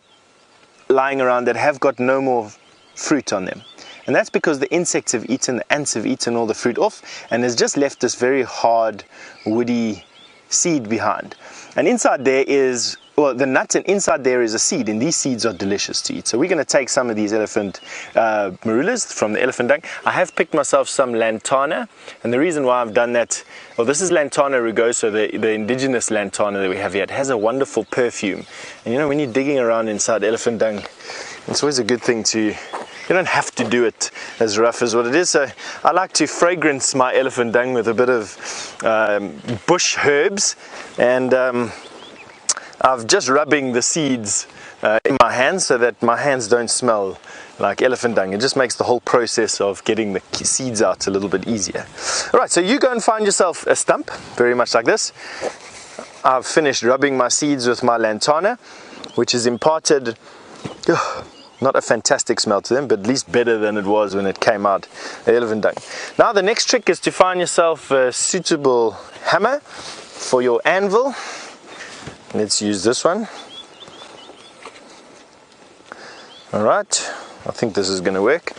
lying around that have got no more fruit on them. And that's because the insects have eaten, the ants have eaten all the fruit off, and has just left this very hard, woody seed behind. And inside there is, well, the nut, and inside there is a seed, and these seeds are delicious to eat. So we're going to take some of these elephant marulas from the elephant dung. I have picked myself some lantana, and the reason why I've done that, well, this is lantana rugosa, the indigenous lantana that we have here. It has a wonderful perfume, and you know, when you're digging around inside elephant dung, it's always a good thing to, you don't have to do it as rough as what it is. So I like to fragrance my elephant dung with a bit of bush herbs, and I'm just rubbing the seeds in my hands so that my hands don't smell like elephant dung. It just makes the whole process of getting the seeds out a little bit easier. Alright, so you go and find yourself a stump, very much like this. I've finished rubbing my seeds with my lantana, which has imparted not a fantastic smell to them, but at least better than it was when it came out, the elephant dung. Now the next trick is to find yourself a suitable hammer for your anvil. Let's use this one. Alright, I think this is going to work.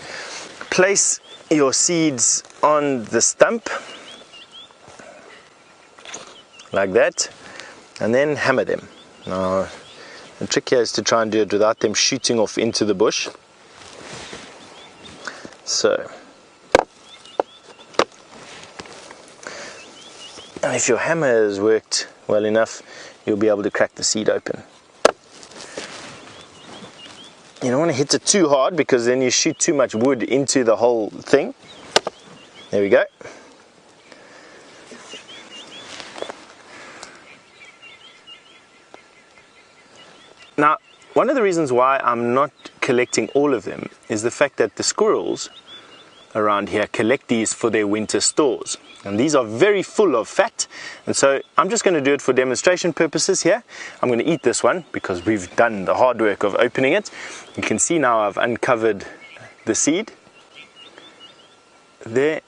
Place your seeds on the stump, like that, and then hammer them. Now, the trick here is to try and do it without them shooting off into the bush. So, and if your hammer has worked well enough, you'll be able to crack the seed open. You don't want to hit it too hard, because then you shoot too much wood into the whole thing. There we go. Now, one of the reasons why I'm not collecting all of them is the fact that the squirrels around here collect these for their winter stores. And these are very full of fat. And so I'm just going to do it for demonstration purposes here. I'm going to eat this one because we've done the hard work of opening it. You can see now I've uncovered the seed. There,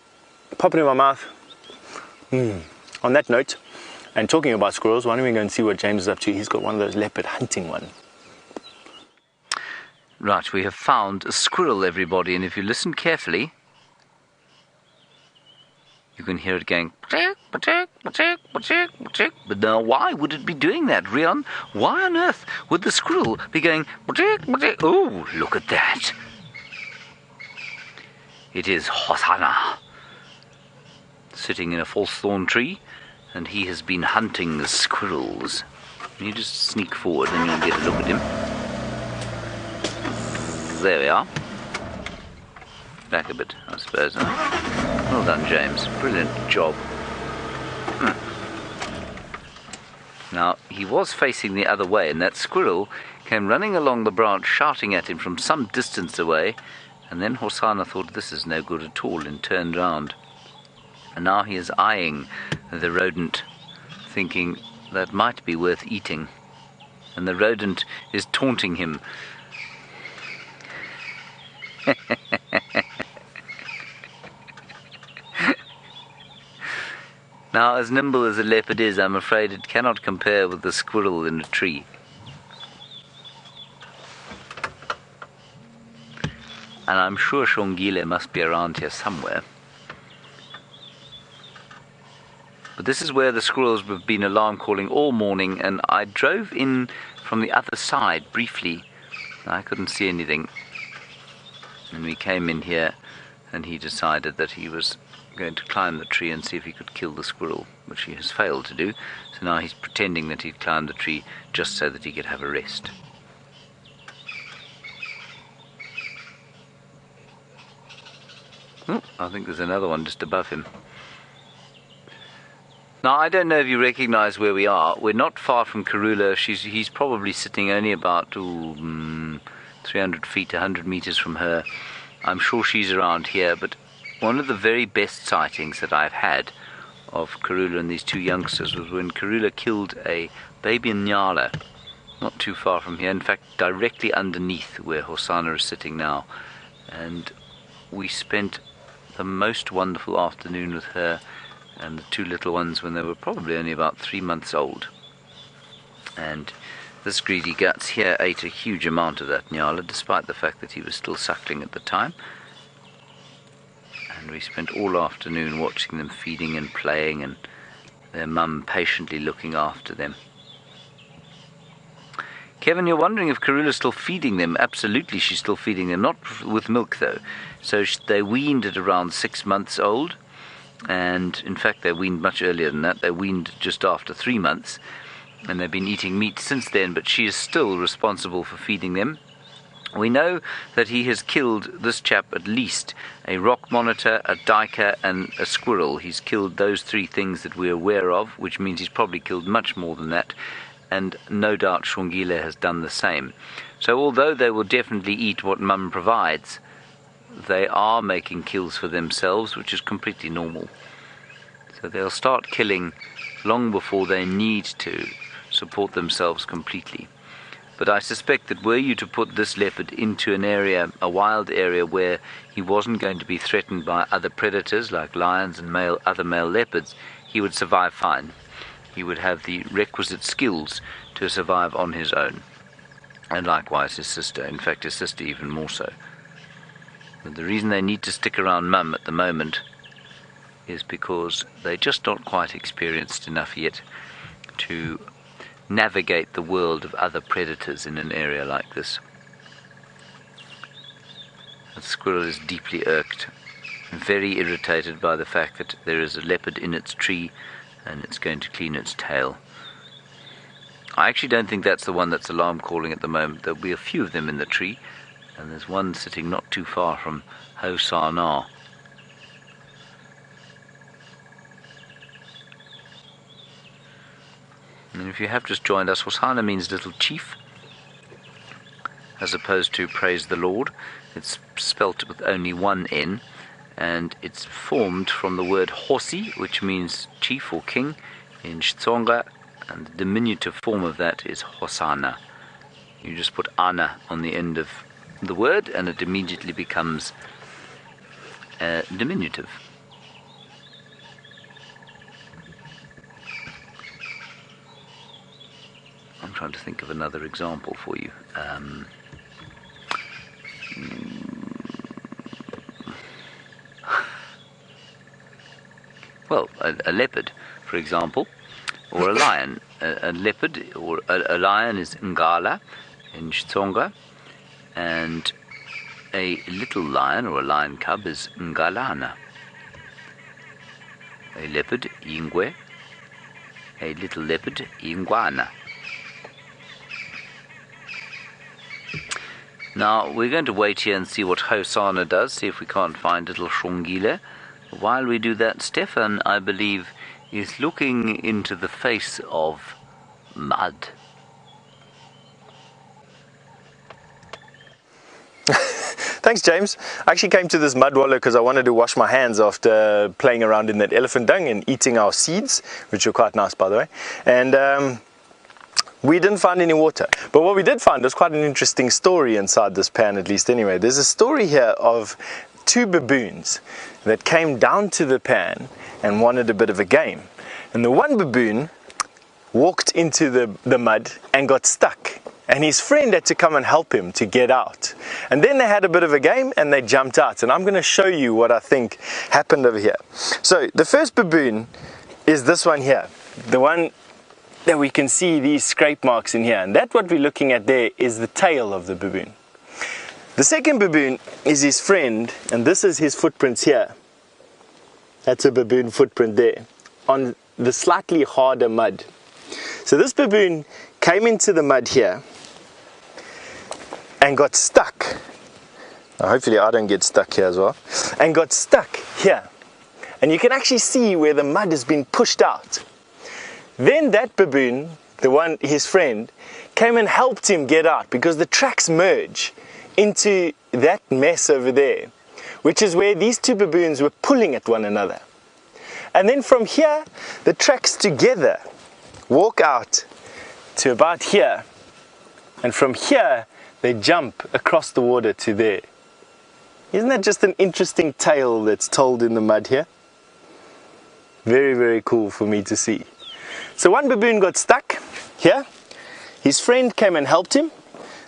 pop it in my mouth. On that note, and talking about squirrels, why don't we go and see what James is up to? He's got one of those leopard hunting ones. Right, we have found a squirrel, everybody, and if you listen carefully, you can hear it going, but now why would it be doing that, Rian? Why on earth would the squirrel be going, oh, look at that. It is Hosana, sitting in a false thorn tree, and he has been hunting the squirrels. You just sneak forward and you'll get a look at him. There we are. Back a bit, I suppose. Well done, James. Brilliant job. Now, he was facing the other way, and that squirrel came running along the branch, shouting at him from some distance away, and then Hosana thought this is no good at all and turned round. And now he is eyeing the rodent, thinking that might be worth eating. And the rodent is taunting him. Now, as nimble as a leopard is, I'm afraid it cannot compare with the squirrel in a tree. And I'm sure Shongile must be around here somewhere. But this is where the squirrels have been alarm calling all morning, and I drove in from the other side briefly. I couldn't see anything. And we came in here, and he decided that he was going to climb the tree and see if he could kill the squirrel, which he has failed to do. So now he's pretending that he'd climbed the tree just so that he could have a rest. Oh, I think there's another one just above him. Now, I don't know if you recognize where we are. We're not far from Karula. He's probably sitting only about 300 feet, 100 meters from her. I'm sure she's around here, but one of the very best sightings that I've had of Karula and these two youngsters was when Karula killed a baby Nyala, not too far from here, in fact directly underneath where Hosana is sitting now. And we spent the most wonderful afternoon with her and the two little ones when they were probably only about 3 months old. And this greedy guts here ate a huge amount of that Nyala, despite the fact that he was still suckling at the time. And we spent all afternoon watching them feeding and playing, and their mum patiently looking after them. Kevin, you're wondering if Karula's still feeding them. Absolutely, she's still feeding them, not with milk though. So they weaned at around 6 months old, and in fact they weaned much earlier than that. They weaned just after 3 months, and they've been eating meat since then, but she is still responsible for feeding them. We know that he has killed, this chap, at least a rock monitor, a duiker, and a squirrel. He's killed those 3 things that we're aware of, which means he's probably killed much more than that, and no doubt Shongile has done the same. So although they will definitely eat what Mum provides, they are making kills for themselves, which is completely normal. So they'll start killing long before they need to support themselves completely. But I suspect that were you to put this leopard into an area, a wild area, where he wasn't going to be threatened by other predators like lions and other male leopards, he would survive fine. He would have the requisite skills to survive on his own. And likewise his sister, in fact his sister even more so. But the reason they need to stick around Mum at the moment is because they're just not quite experienced enough yet to navigate the world of other predators in an area like this. The squirrel is deeply irked, very irritated by the fact that there is a leopard in its tree and it's going to clean its tail. I actually don't think that's the one that's alarm calling at the moment. There'll be a few of them in the tree, and there's one sitting not too far from Hosana. And if you have just joined us, Hosana means little chief, as opposed to praise the Lord. It's spelt with only one N, and it's formed from the word Hosi, which means chief or king in Xitsonga, and the diminutive form of that is Hosana. You just put ana on the end of the word and it immediately becomes diminutive. I'm trying to think of another example for you. Well, a leopard, for example, or a lion. A leopard or a lion is Nyala in Xitsonga, and a little lion or a lion cub is Ngalana. A leopard, Ingwe. A little leopard, Ingwana. Now, we're going to wait here and see what Hosana does, see if we can't find little Shongile. While we do that, Stefan, I believe, is looking into the face of mud. Thanks, James. I actually came to this mud wallow because I wanted to wash my hands after playing around in that elephant dung and eating our seeds, which are quite nice, by the way. And we didn't find any water. But what we did find was quite an interesting story inside this pan, at least anyway. There's a story here of two baboons that came down to the pan and wanted a bit of a game. And the one baboon walked into the mud and got stuck. And his friend had to come and help him to get out. And then they had a bit of a game and they jumped out. And I'm going to show you what I think happened over here. So the first baboon is this one here. The one that we can see these scrape marks in here. And that what we're looking at there is the tail of the baboon. The second baboon is his friend, and this is his footprints here. That's a baboon footprint there on the slightly harder mud. So this baboon came into the mud here and got stuck. Now hopefully I don't get stuck here as well. And got stuck here. And you can actually see where the mud has been pushed out. Then that baboon, the one, his friend, came and helped him get out because the tracks merge into that mess over there, which is where these two baboons were pulling at one another. And then from here, the tracks together walk out to about here, and from here they jump across the water to there. Isn't that just an interesting tale that's told in the mud here? Very, very cool for me to see. So one baboon got stuck here. His friend came and helped him.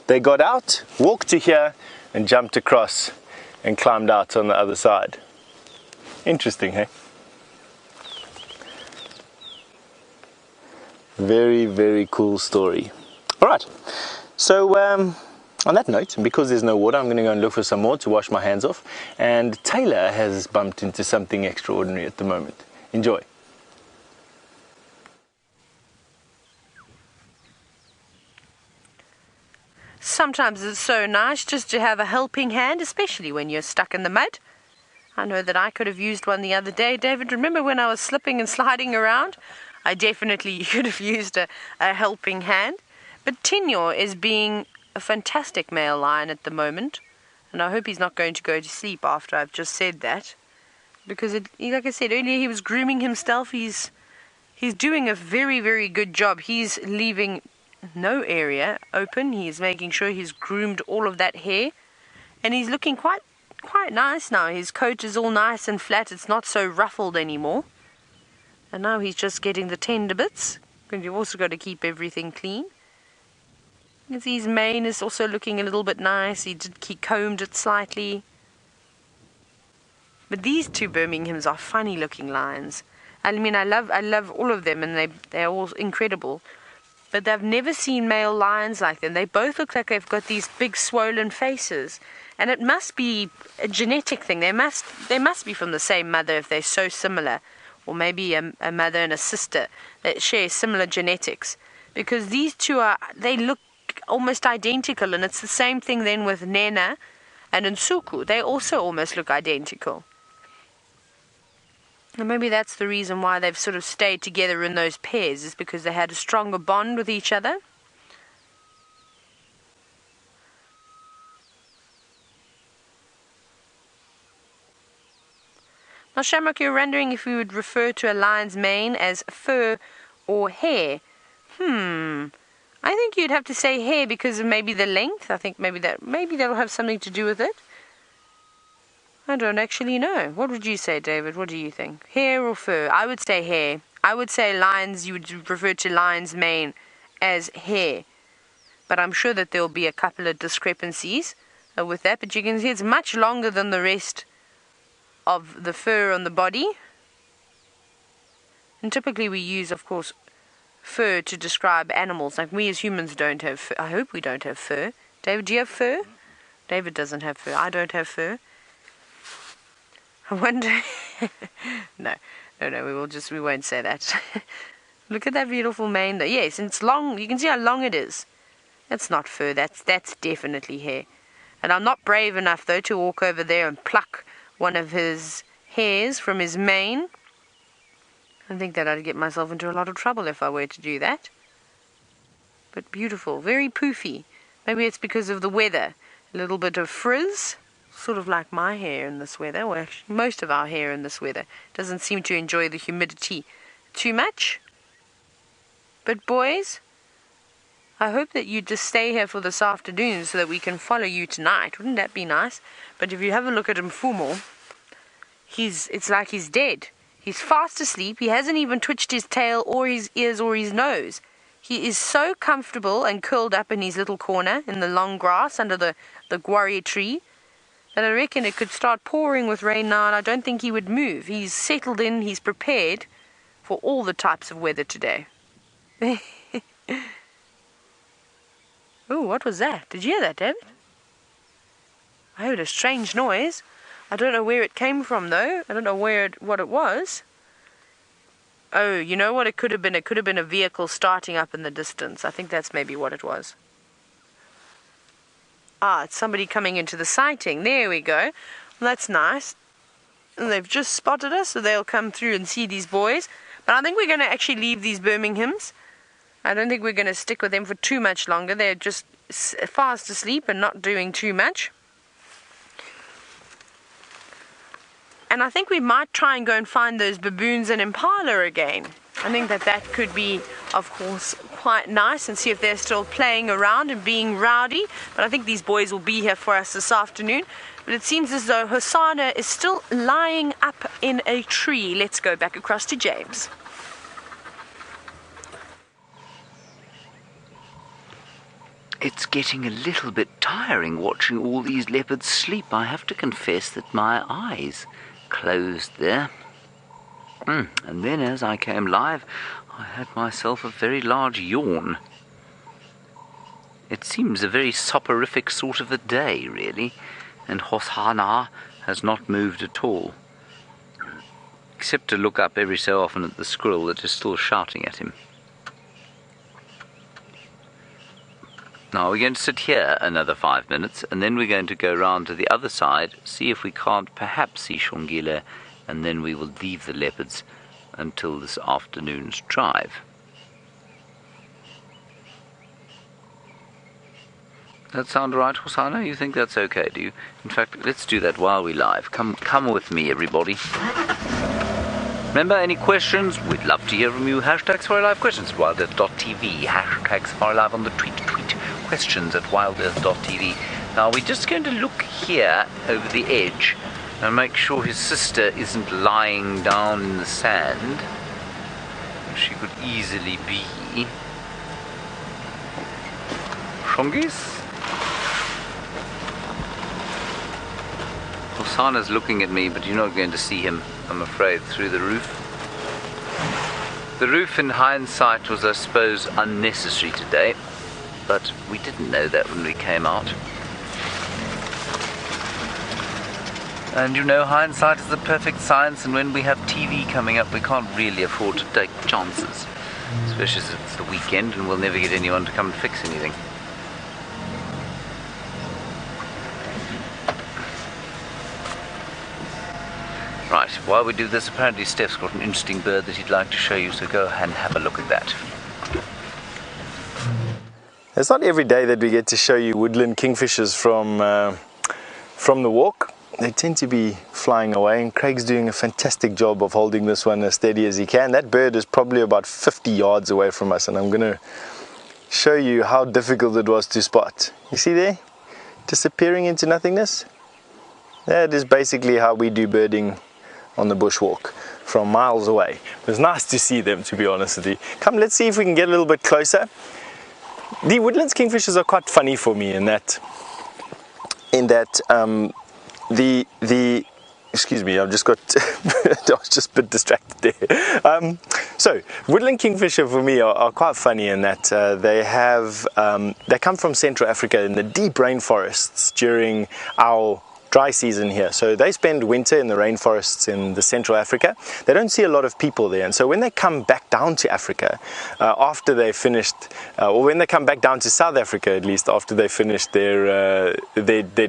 They got out, walked to here, and jumped across and climbed out on the other side. Interesting, hey? Very, very cool story. All right, so on that note, and because there's no water, I'm going to go and look for some more to wash my hands off. And Taylor has bumped into something extraordinary at the moment. Enjoy. Sometimes it's so nice just to have a helping hand, especially when you're stuck in the mud. I know that I could have used one the other day. David, remember when I was slipping and sliding around? I definitely could have used a helping hand. But Tinyo is being a fantastic male lion at the moment. And I hope he's not going to go to sleep after I've just said that. Because, like I said earlier, he was grooming himself. He's doing a very, very good job. He's leaving no area open. He's making sure he's groomed all of that hair. And he's looking quite nice now. His coat is all nice and flat. It's not so ruffled anymore. And now he's just getting the tender bits. And you've also got to keep everything clean. You can see his mane is also looking a little bit nice. He combed it slightly. But these two Birminghams are funny looking lions. I mean, I love all of them, and they're all incredible. But I've never seen male lions like them. They both look like they've got these big swollen faces. And it must be a genetic thing. They must be from the same mother if they're so similar. Or maybe a mother and a sister that share similar genetics. Because these two they look almost identical. And it's the same thing then with Nena and Nsuku. They also almost look identical. And maybe that's the reason why they've sort of stayed together in those pairs, is because they had a stronger bond with each other. Now, Shamrock, you're wondering if we would refer to a lion's mane as fur or hair. I think you'd have to say hair because of maybe the length. I think maybe that'll have something to do with it. I don't actually know. What would you say, David? What do you think? Hair or fur? I would say hair. I would say lions, you would refer to lion's mane as hair. But I'm sure that there'll be a couple of discrepancies with that. But you can see it's much longer than the rest of the fur on the body. And typically we use, of course, fur to describe animals. Like we as humans don't have fur. I hope we don't have fur. David, do you have fur? David doesn't have fur. I don't have fur. I wonder... No, we won't say that. Look at that beautiful mane though. Yes, and it's long. You can see how long it is. That's not fur. That's definitely hair. And I'm not brave enough though to walk over there and pluck one of his hairs from his mane. I think that I'd get myself into a lot of trouble if I were to do that. But beautiful, very poofy. Maybe it's because of the weather. A little bit of frizz. Sort of like my hair in this weather, or actually most of our hair in this weather. Doesn't seem to enjoy the humidity too much. But boys, I hope that you just stay here for this afternoon so that we can follow you tonight. Wouldn't that be nice? But if you have a look at Mfumo, it's like he's dead. He's fast asleep. He hasn't even twitched his tail or his ears or his nose. He is so comfortable and curled up in his little corner in the long grass under the guarri tree that I reckon it could start pouring with rain now, and I don't think he would move. He's settled in, he's prepared for all the types of weather today. Oh, what was that? Did you hear that, David? I heard a strange noise. I don't know where it came from, though. I don't know what it was. Oh, you know what it could have been? It could have been a vehicle starting up in the distance. I think that's maybe what it was. Ah, it's somebody coming into the sighting. There we go. Well, that's nice. And they've just spotted us, so they'll come through and see these boys. But I think we're going to actually leave these Birminghams. I don't think we're going to stick with them for too much longer. They're just fast asleep and not doing too much. And I think we might try and go and find those baboons and Impala again. I think that could be, of course, quite nice, and see if they're still playing around and being rowdy. But I think these boys will be here for us this afternoon. But it seems as though Hosana is still lying up in a tree. Let's go back across to James. It's getting a little bit tiring watching all these leopards sleep. I have to confess that my eyes closed there. And then as I came live, I had myself a very large yawn. It seems a very soporific sort of a day, really, and Hosana has not moved at all, except to look up every so often at the squirrel that is still shouting at him. Now we're going to sit here another 5 minutes, and then we're going to go round to the other side, see if we can't perhaps see Shongile, and then we will leave the leopards until this afternoon's drive. That sound right, Hosana? You think that's okay, do you? In fact, let's do that while we live. Come with me, everybody. Remember, any questions? We'd love to hear from you. #SafariLive questions at WildEarthTV. #SafariLive on the tweet. Questions at WildEarthTV. Now, we're just going to look here over the edge and make sure his sister isn't lying down in the sand. She could easily be. Shongis? Hosana's looking at me, but you're not going to see him, I'm afraid, through the roof. The roof, in hindsight, was, I suppose, unnecessary today, but we didn't know that when we came out. And you know, hindsight is the perfect science, and when we have TV coming up, we can't really afford to take chances. Especially as it's the weekend and we'll never get anyone to come and fix anything. Right, while we do this, apparently Stef's got an interesting bird that he'd like to show you, so go and have a look at that. It's not every day that we get to show you woodland kingfishers from the walk. they tend to be flying away, and Craig's doing a fantastic job of holding this one as steady as he can. That bird is probably about 50 yards away from us, and I'm going to show you how difficult it was to spot. You see there? Disappearing into nothingness. That is basically how we do birding on the bushwalk, from miles away. It was nice to see them, to be honest with you. Come, let's see if we can get a little bit closer. The Woodlands kingfishers are quite funny for me in that excuse me, I've just got I was just a bit distracted there. So woodland kingfisher for me are quite funny in that they come from Central Africa in the deep rainforests during our dry season here. So they spend winter in the rainforests in the Central Africa. They don't see a lot of people there, and so when they come back down to Africa after they finished, or when they come back down to South Africa at least after they finished their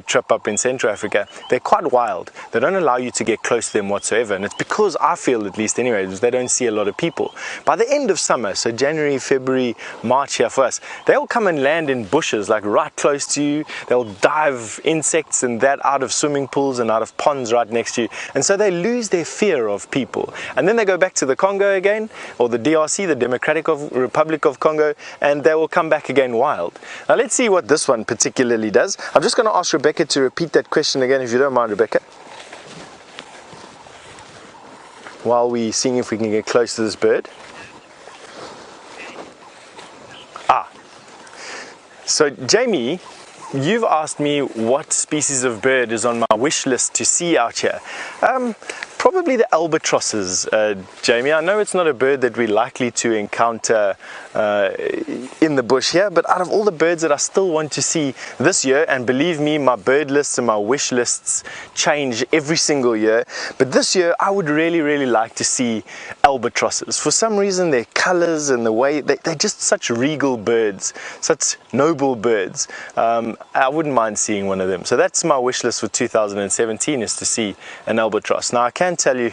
trip up in Central Africa, they're quite wild. They don't allow you to get close to them whatsoever, and it's because I feel, at least anyway, they don't see a lot of people. By the end of summer, so January, February, March here for us, they'll come and land in bushes like right close to you. They'll dive insects and that out of swimming pools and out of ponds right next to you, and so they lose their fear of people, and then they go back to the Congo again, or the DRC, the Democratic Republic of Congo, and they will come back again wild. Now let's see what this one particularly does. I'm just going to ask Rebecca to repeat that question again, if you don't mind, Rebecca, while we're seeing if we can get close to this bird. So Jamie, you've asked me what species of bird is on my wish list to see out here. Probably the albatrosses, Jamie. I know it's not a bird that we're likely to encounter in the bush here, but out of all the birds that I still want to see this year, and believe me, my bird lists and my wish lists change every single year, but this year I would really like to see albatrosses. For some reason, their colors and the way they're just such regal birds, such noble birds. I wouldn't mind seeing one of them. So that's my wish list for 2017, is to see an albatross. Now I can tell you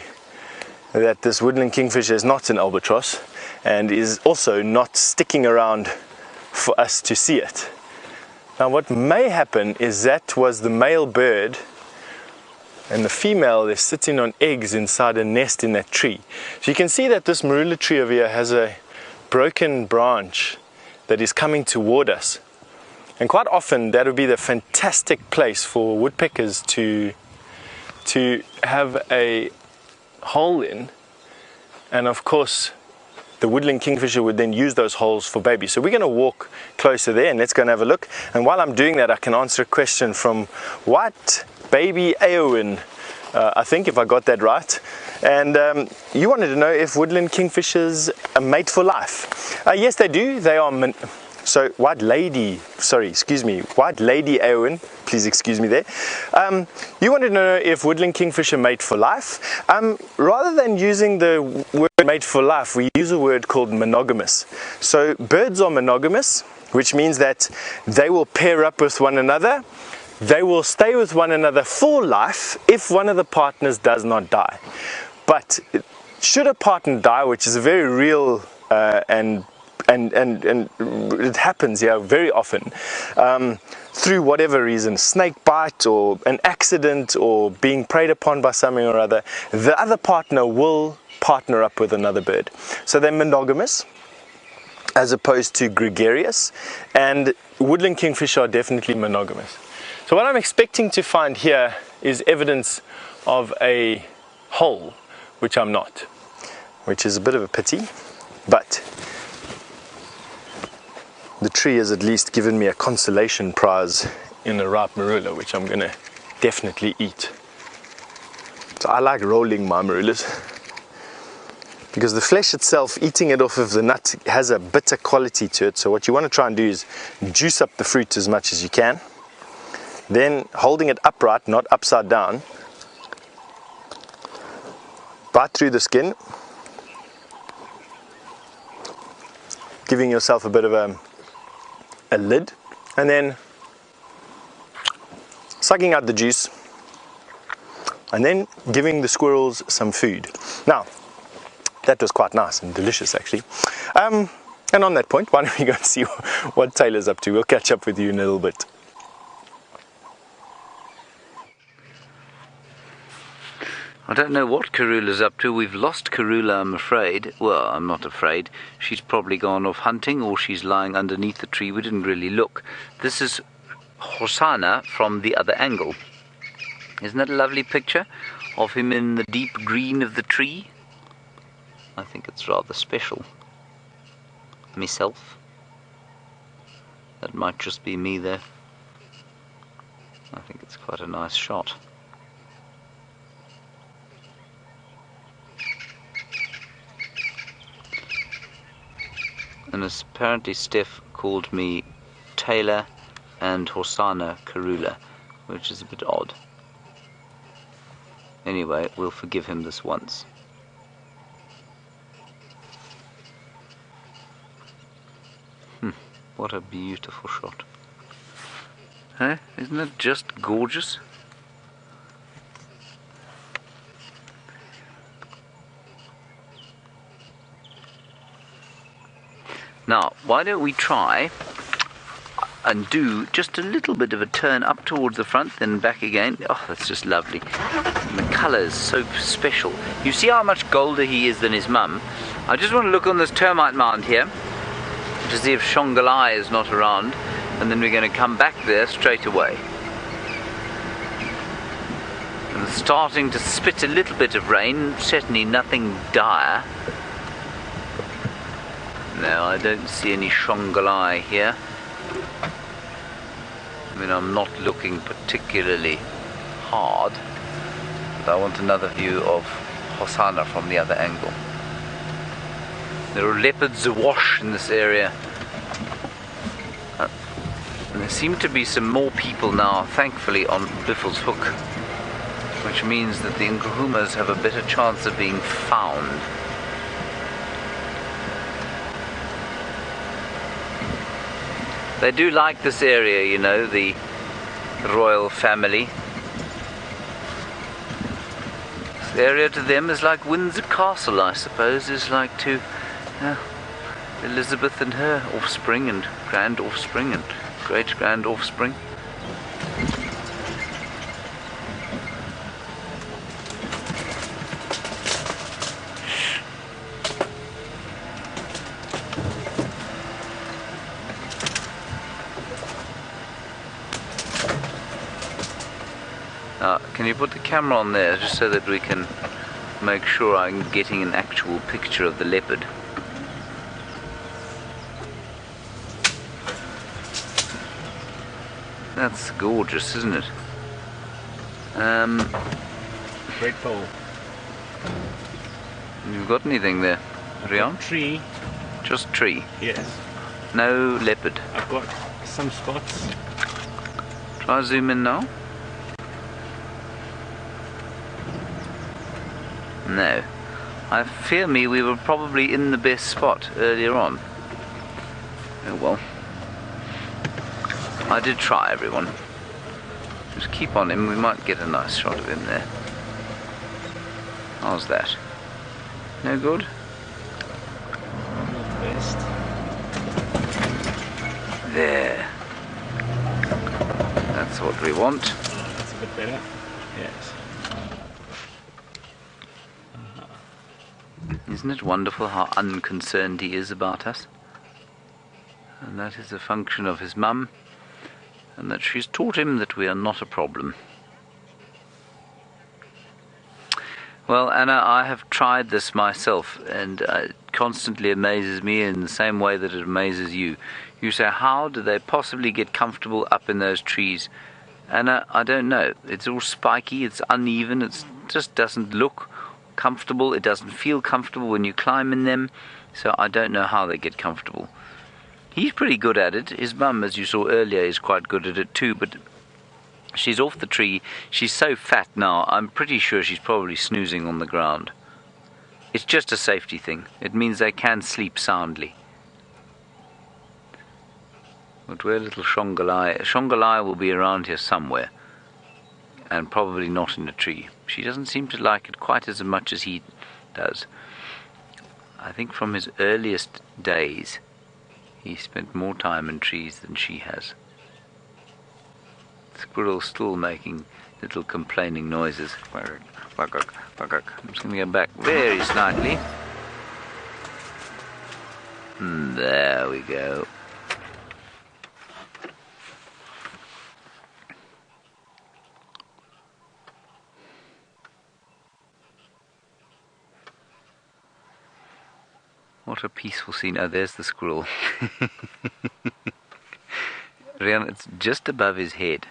that this woodland kingfisher is not an albatross, and is also not sticking around for us to see it. Now what may happen is that was the male bird, and the female is sitting on eggs inside a nest in that tree. So you can see that this marula tree over here has a broken branch that is coming toward us, and quite often that would be the fantastic place for woodpeckers to have a hole in, and of course the woodland kingfisher would then use those holes for babies. So we're going to walk closer there, and let's go and have a look. And while I'm doing that, I can answer a question from White Baby Aowen, I think, if I got that right. And you wanted to know if woodland kingfishers mate for life. Yes, they do. They are so White Lady Aowen, please excuse me there. You wanted to know if woodland kingfisher mate for life. Rather than using the word mate for life, we use a word called monogamous. So birds are monogamous, which means that they will pair up with one another. They will stay with one another for life if one of the partners does not die. But should a partner die, which is a very real and it happens here very often, through whatever reason, snake bite or an accident or being preyed upon by something or other, the other partner will partner up with another bird. So they're monogamous as opposed to gregarious, and woodland kingfisher are definitely monogamous. So what I'm expecting to find here is evidence of a hole, which I'm not, which is a bit of a pity, but the tree has at least given me a consolation prize in a ripe marula, which I'm going to definitely eat. So I like rolling my marulas, because the flesh itself, eating it off of the nut, has a bitter quality to it. So what you want to try and do is juice up the fruit as much as you can, then holding it upright, not upside down, bite through the skin, giving yourself a bit of a lid, and then sucking out the juice, and then giving the squirrels some food. Now that was quite nice and delicious, actually. And on that point, why don't we go and see what Taylor's up to? We'll catch up with you in a little bit. I don't know what Karula's up to. We've lost Karula, I'm afraid. Well, I'm not afraid. She's probably gone off hunting, or she's lying underneath the tree. We didn't really look. This is Hosana from the other angle. Isn't that a lovely picture of him in the deep green of the tree? I think it's rather special. Myself. That might just be me there. I think it's quite a nice shot. And apparently Stef called me Taylor and Hosana Karula, which is a bit odd. Anyway, we'll forgive him this once. What a beautiful shot. Hey, isn't it just gorgeous? Now, why don't we try and do just a little bit of a turn up towards the front, then back again. Oh, that's just lovely. And the colour is so special. You see how much golder he is than his mum. I just want to look on this termite mound here to see if Shongalai is not around, and then we're going to come back there straight away. And it's starting to spit a little bit of rain, certainly nothing dire. No, I don't see any Shongalai here. I mean, I'm not looking particularly hard, but I want another view of Hosana from the other angle. There are leopards awash in this area. And there seem to be some more people now, thankfully, on Biffle's Hook, which means that the Nkuhumas have a better chance of being found. They do like this area, you know, the royal family. This area to them is like Windsor Castle, I suppose, is like to Elizabeth and her offspring and grand offspring and great grand offspring. Can you put the camera on there just so that we can make sure I'm getting an actual picture of the leopard? That's gorgeous, isn't it? Great pole. You've got anything there, Rian? Tree. Just tree? Yes. No leopard? I've got some spots. Try zoom in now. No. I fear me we were probably in the best spot earlier on. Oh well. I did try, everyone. Just keep on him, we might get a nice shot of him there. How's that? No good? Not best. There. That's what we want. That's a bit better. Yes. Isn't it wonderful how unconcerned he is about us? And that is a function of his mum, and that she's taught him that we are not a problem. Well, Anna, I have tried this myself, and it constantly amazes me in the same way that it amazes you. You say, how do they possibly get comfortable up in those trees? Anna, I don't know. It's all spiky, it's uneven, it just doesn't look comfortable. It doesn't feel comfortable when you climb in them, so I don't know how they get comfortable. He's pretty good at it. His mum, as you saw earlier, is quite good at it too, but she's off the tree. She's so fat now, I'm pretty sure she's probably snoozing on the ground. It's just a safety thing. It means they can sleep soundly. But where little Shongalai? Shongalai will be around here somewhere, and probably not in a tree. She doesn't seem to like it quite as much as he does. I think from his earliest days, he spent more time in trees than she has. The squirrel's still making little complaining noises. just going to go back very slightly. And there we go. What a peaceful scene. Oh, there's the squirrel. Rian, it's just above his head.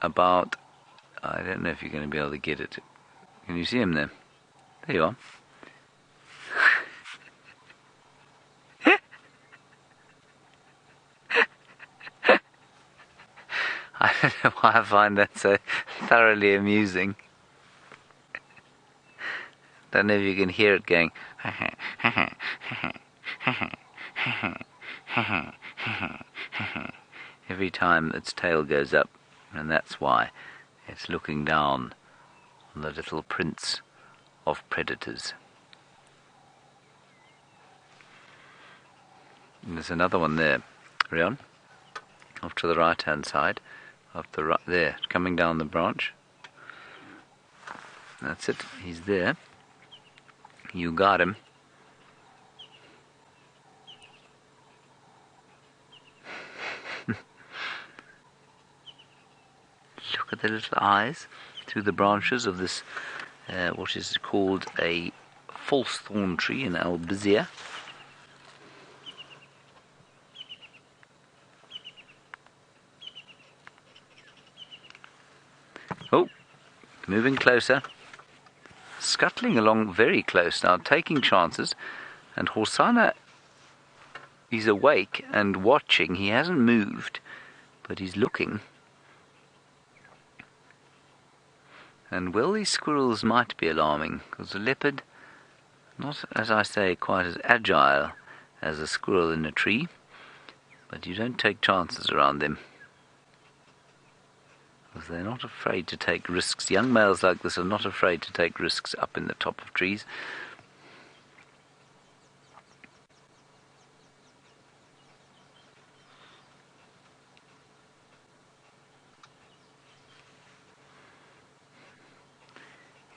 About, I don't know if you're going to be able to get it. Can you see him there? There you are. I don't know why I find that so thoroughly amusing. Don't know if you can hear it going. Every time its tail goes up, and that's why it's looking down on the little prints of predators. And there's another one there, Rion, off to the right hand side, off the right there, coming down the branch. That's it, he's there. You got him. Look at the little eyes through the branches of this, what is called a false thorn tree in Albizia. Oh, moving closer. Scuttling along very close now, taking chances. And Hosana is awake and watching. He hasn't moved, but he's looking. And well, these squirrels might be alarming, because a leopard, not, as I say, quite as agile as a squirrel in a tree, but you don't take chances around them, because they're not afraid to take risks. Young males like this are not afraid to take risks up in the top of trees.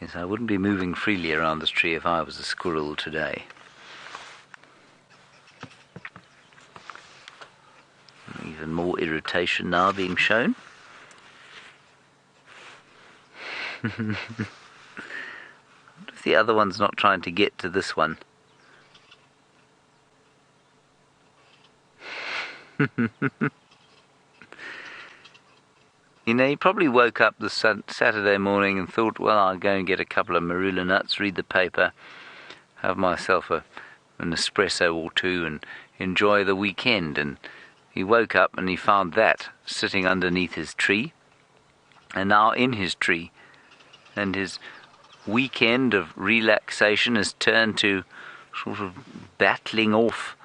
Yes, I wouldn't be moving freely around this tree if I was a squirrel today. Even more irritation now being shown. What if the other one's not trying to get to this one? You know, he probably woke up this Saturday morning and thought, well, I'll go and get a couple of marula nuts, read the paper, have myself an espresso or two and enjoy the weekend. And he woke up and he found that sitting underneath his tree, and now in his tree. And his weekend of relaxation has turned to sort of battling off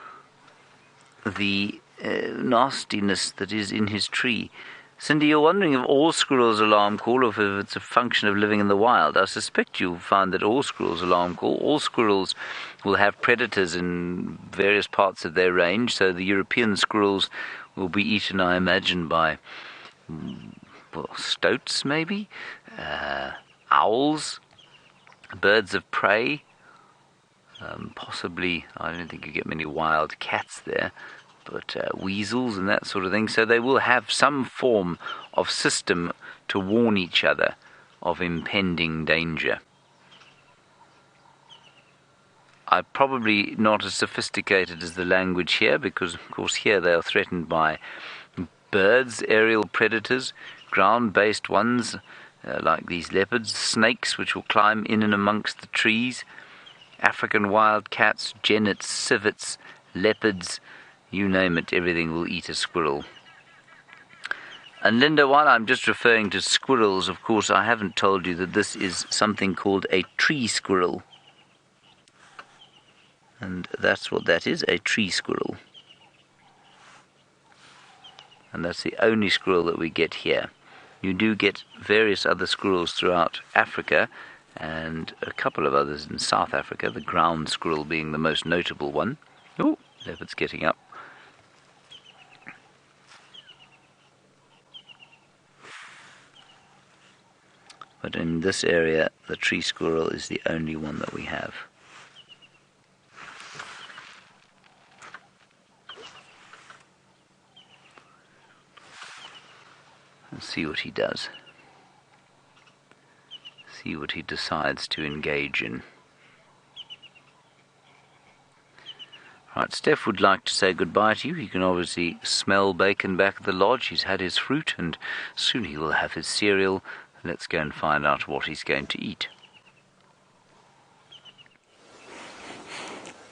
the nastiness that is in his tree. Cindy, you're wondering if all squirrels alarm call or if it's a function of living in the wild. I suspect you'll find that all squirrels alarm call. All squirrels will have predators in various parts of their range, so the European squirrels will be eaten, I imagine, by stoats maybe, owls, birds of prey, possibly, I don't think you get many wild cats there, but weasels and that sort of thing. So they will have some form of system to warn each other of impending danger. I'm probably not as sophisticated as the language here, because of course here they are threatened by birds, aerial predators, ground-based ones like these leopards, snakes which will climb in and amongst the trees, African wildcats, genets, civets, leopards, you name it, everything will eat a squirrel. And Linda, while I'm just referring to squirrels, of course I haven't told you that this is something called a tree squirrel. And that's what that is, a tree squirrel. And that's the only squirrel that we get here. You do get various other squirrels throughout Africa, and a couple of others in South Africa, the ground squirrel being the most notable one. Oh, leopard's getting up. But in this area, the tree squirrel is the only one that we have. Let's see what he does. See what he decides to engage in. Right, Stef would like to say goodbye to you. He can obviously smell bacon back at the lodge. He's had his fruit and soon he will have his cereal. Let's go and find out what he's going to eat.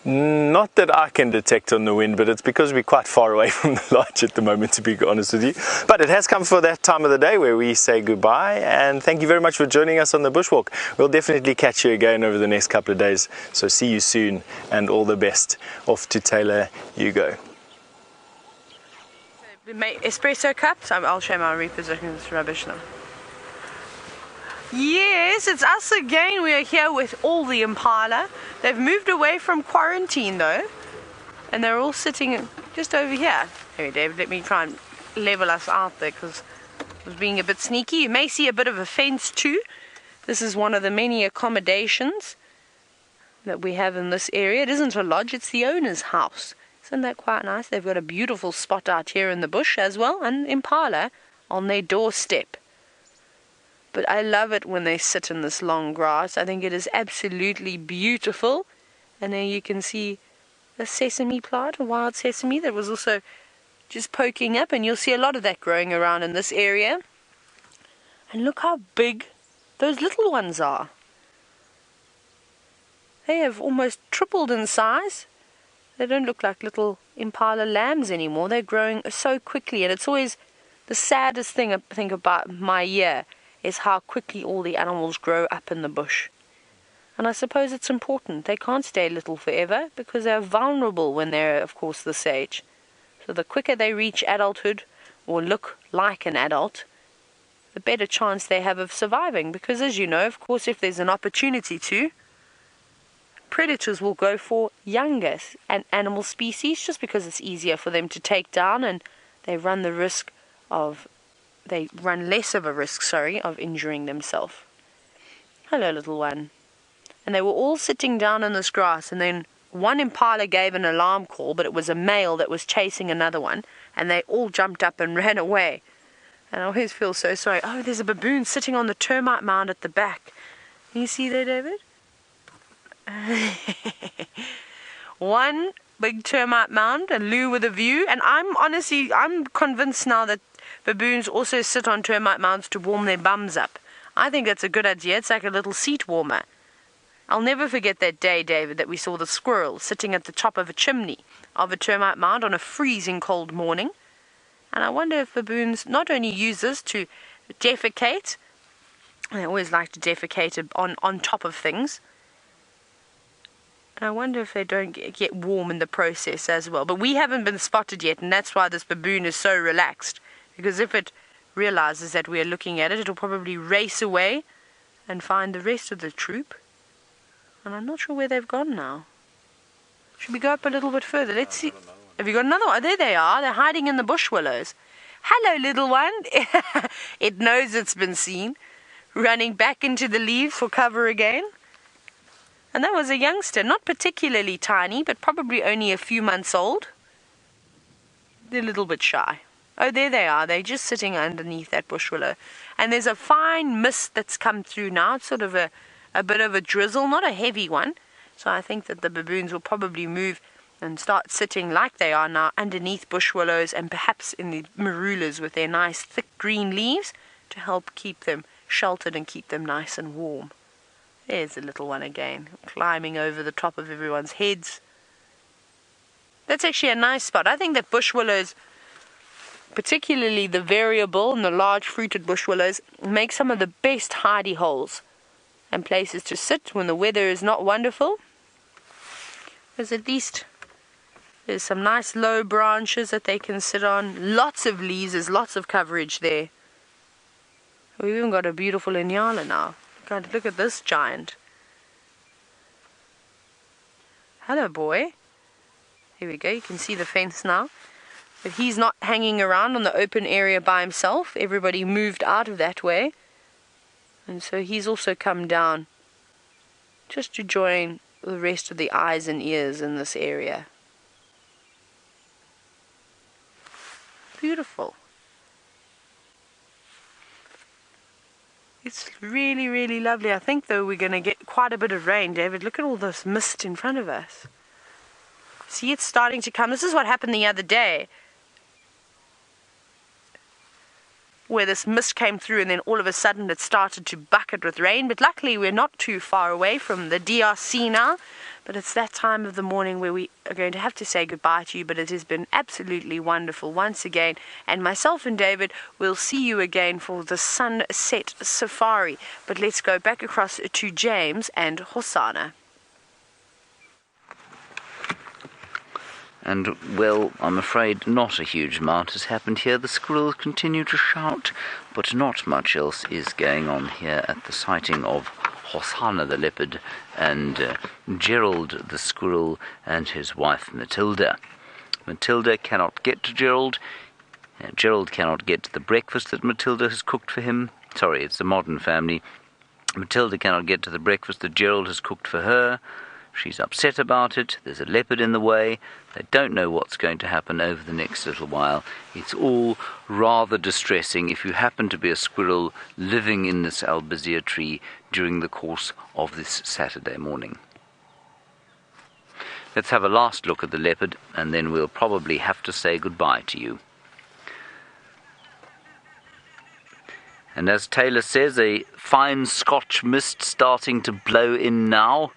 Not that I can detect on the wind, but it's because we're quite far away from the lodge at the moment, to be honest with you. But it has come for that time of the day where we say goodbye, and thank you very much for joining us on the bushwalk. We'll definitely catch you again over the next couple of days, so see you soon and all the best. Off to Taylor you go. We made espresso cups. I'll show my repositioning. It's rubbish now. Yes, it's us again. We are here with all the Impala. They've moved away from quarantine though, and they're all sitting just over here. Hey David, let me try and level us out there because I was being a bit sneaky. You may see a bit of a fence too. This is one of the many accommodations that we have in this area. It isn't a lodge, it's the owner's house. Isn't that quite nice? They've got a beautiful spot out here in the bush as well, and Impala on their doorstep. But I love it when they sit in this long grass. I think it is absolutely beautiful. And there you can see a sesame plant, a wild sesame that was also just poking up. And you'll see a lot of that growing around in this area. And look how big those little ones are. They have almost tripled in size. They don't look like little Impala lambs anymore. They're growing so quickly. And it's always the saddest thing I think about my year is how quickly all the animals grow up in the bush. And I suppose it's important. They can't stay little forever because they're vulnerable when they're, of course, this age. So the quicker they reach adulthood or look like an adult, the better chance they have of surviving. Because as you know, of course, if there's an opportunity to, predators will go for younger animal species just because it's easier for them to take down and they run the risk of they run less of a risk, of injuring themselves. Hello, little one. And they were all sitting down in this grass, and then one Impala gave an alarm call, but it was a male that was chasing another one, and they all jumped up and ran away. And I always feel so sorry. Oh, there's a baboon sitting on the termite mound at the back. Can you see there, David? One big termite mound, a loo with a view, and I'm convinced now that baboons also sit on termite mounds to warm their bums up. I think that's a good idea. It's like a little seat warmer. I'll never forget that day, David, that we saw the squirrel sitting at the top of a chimney of a termite mound on a freezing cold morning. And I wonder if baboons not only use this to defecate, they always like to defecate on top of things, and I wonder if they don't get warm in the process as well. But we haven't been spotted yet, and that's why this baboon is so relaxed. Because if it realizes that we are looking at it, it'll probably race away and find the rest of the troop. And I'm not sure where they've gone now. Should we go up a little bit further? Let's see. Have you got another one? Oh, there they are. They're hiding in the bush willows. Hello, little one. It knows it's been seen. Running back into the leaves for cover again. And that was a youngster. Not particularly tiny, but probably only a few months old. They're a little bit shy. Oh, there they are. They're just sitting underneath that bush willow. And there's a fine mist that's come through now. It's sort of a bit of a drizzle, not a heavy one. So I think that the baboons will probably move and start sitting like they are now underneath bush willows and perhaps in the marulas with their nice thick green leaves to help keep them sheltered and keep them nice and warm. There's the little one again, climbing over the top of everyone's heads. That's actually a nice spot. I think that bush willows, particularly the variable and the large fruited bush willows, make some of the best hidey holes and places to sit when the weather is not wonderful. Because at least there's some nice low branches that they can sit on. Lots of leaves, there's lots of coverage there. We've even got a beautiful Nyala now. God, look at this giant. Hello, boy. Here we go, you can see the fence now. But he's not hanging around on the open area by himself. Everybody moved out of that way. And so he's also come down just to join the rest of the eyes and ears in this area. Beautiful. It's really, really lovely. I think, though, we're going to get quite a bit of rain, David. Look at all this mist in front of us. See, it's starting to come. This is what happened the other day, where this mist came through and then all of a sudden it started to bucket with rain. But luckily we're not too far away from the DRC now. But it's that time of the morning where we are going to have to say goodbye to you. But it has been absolutely wonderful once again. And myself and David will see you again for the sunset safari. But let's go back across to James and Hosana. And, well, I'm afraid not a huge amount has happened here. The squirrels continue to shout, but not much else is going on here at the sighting of Hosana the leopard and Gerald the squirrel and his wife Matilda. Matilda cannot get to Gerald. Gerald cannot get to the breakfast that Matilda has cooked for him. Sorry, it's a modern family. Matilda cannot get to the breakfast that Gerald has cooked for her. She's upset about it. There's a leopard in the way. They don't know what's going to happen over the next little while. It's all rather distressing if you happen to be a squirrel living in this albizia tree during the course of this Saturday morning. Let's have a last look at the leopard, and then we'll probably have to say goodbye to you. And as Taylor says, a fine Scotch mist starting to blow in now.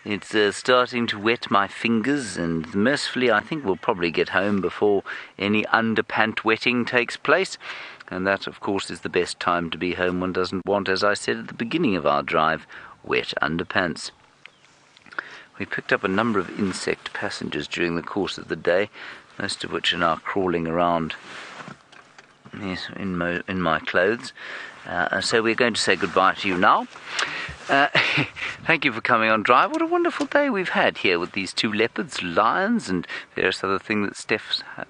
It's starting to wet my fingers, and mercifully I think we'll probably get home before any underpant wetting takes place. And that, of course, is the best time to be home. One doesn't want, as I said at the beginning of our drive, wet underpants. We picked up a number of insect passengers during the course of the day, most of which are now crawling around in my clothes. So we're going to say goodbye to you now. Thank you for coming on Drive. What a wonderful day we've had here with these two leopards, lions, and various other things that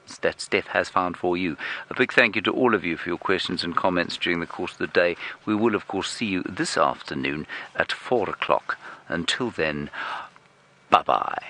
Stef has found for you. A big thank you to all of you for your questions and comments during the course of the day. We will, of course, see you this afternoon at 4 o'clock. Until then, bye-bye.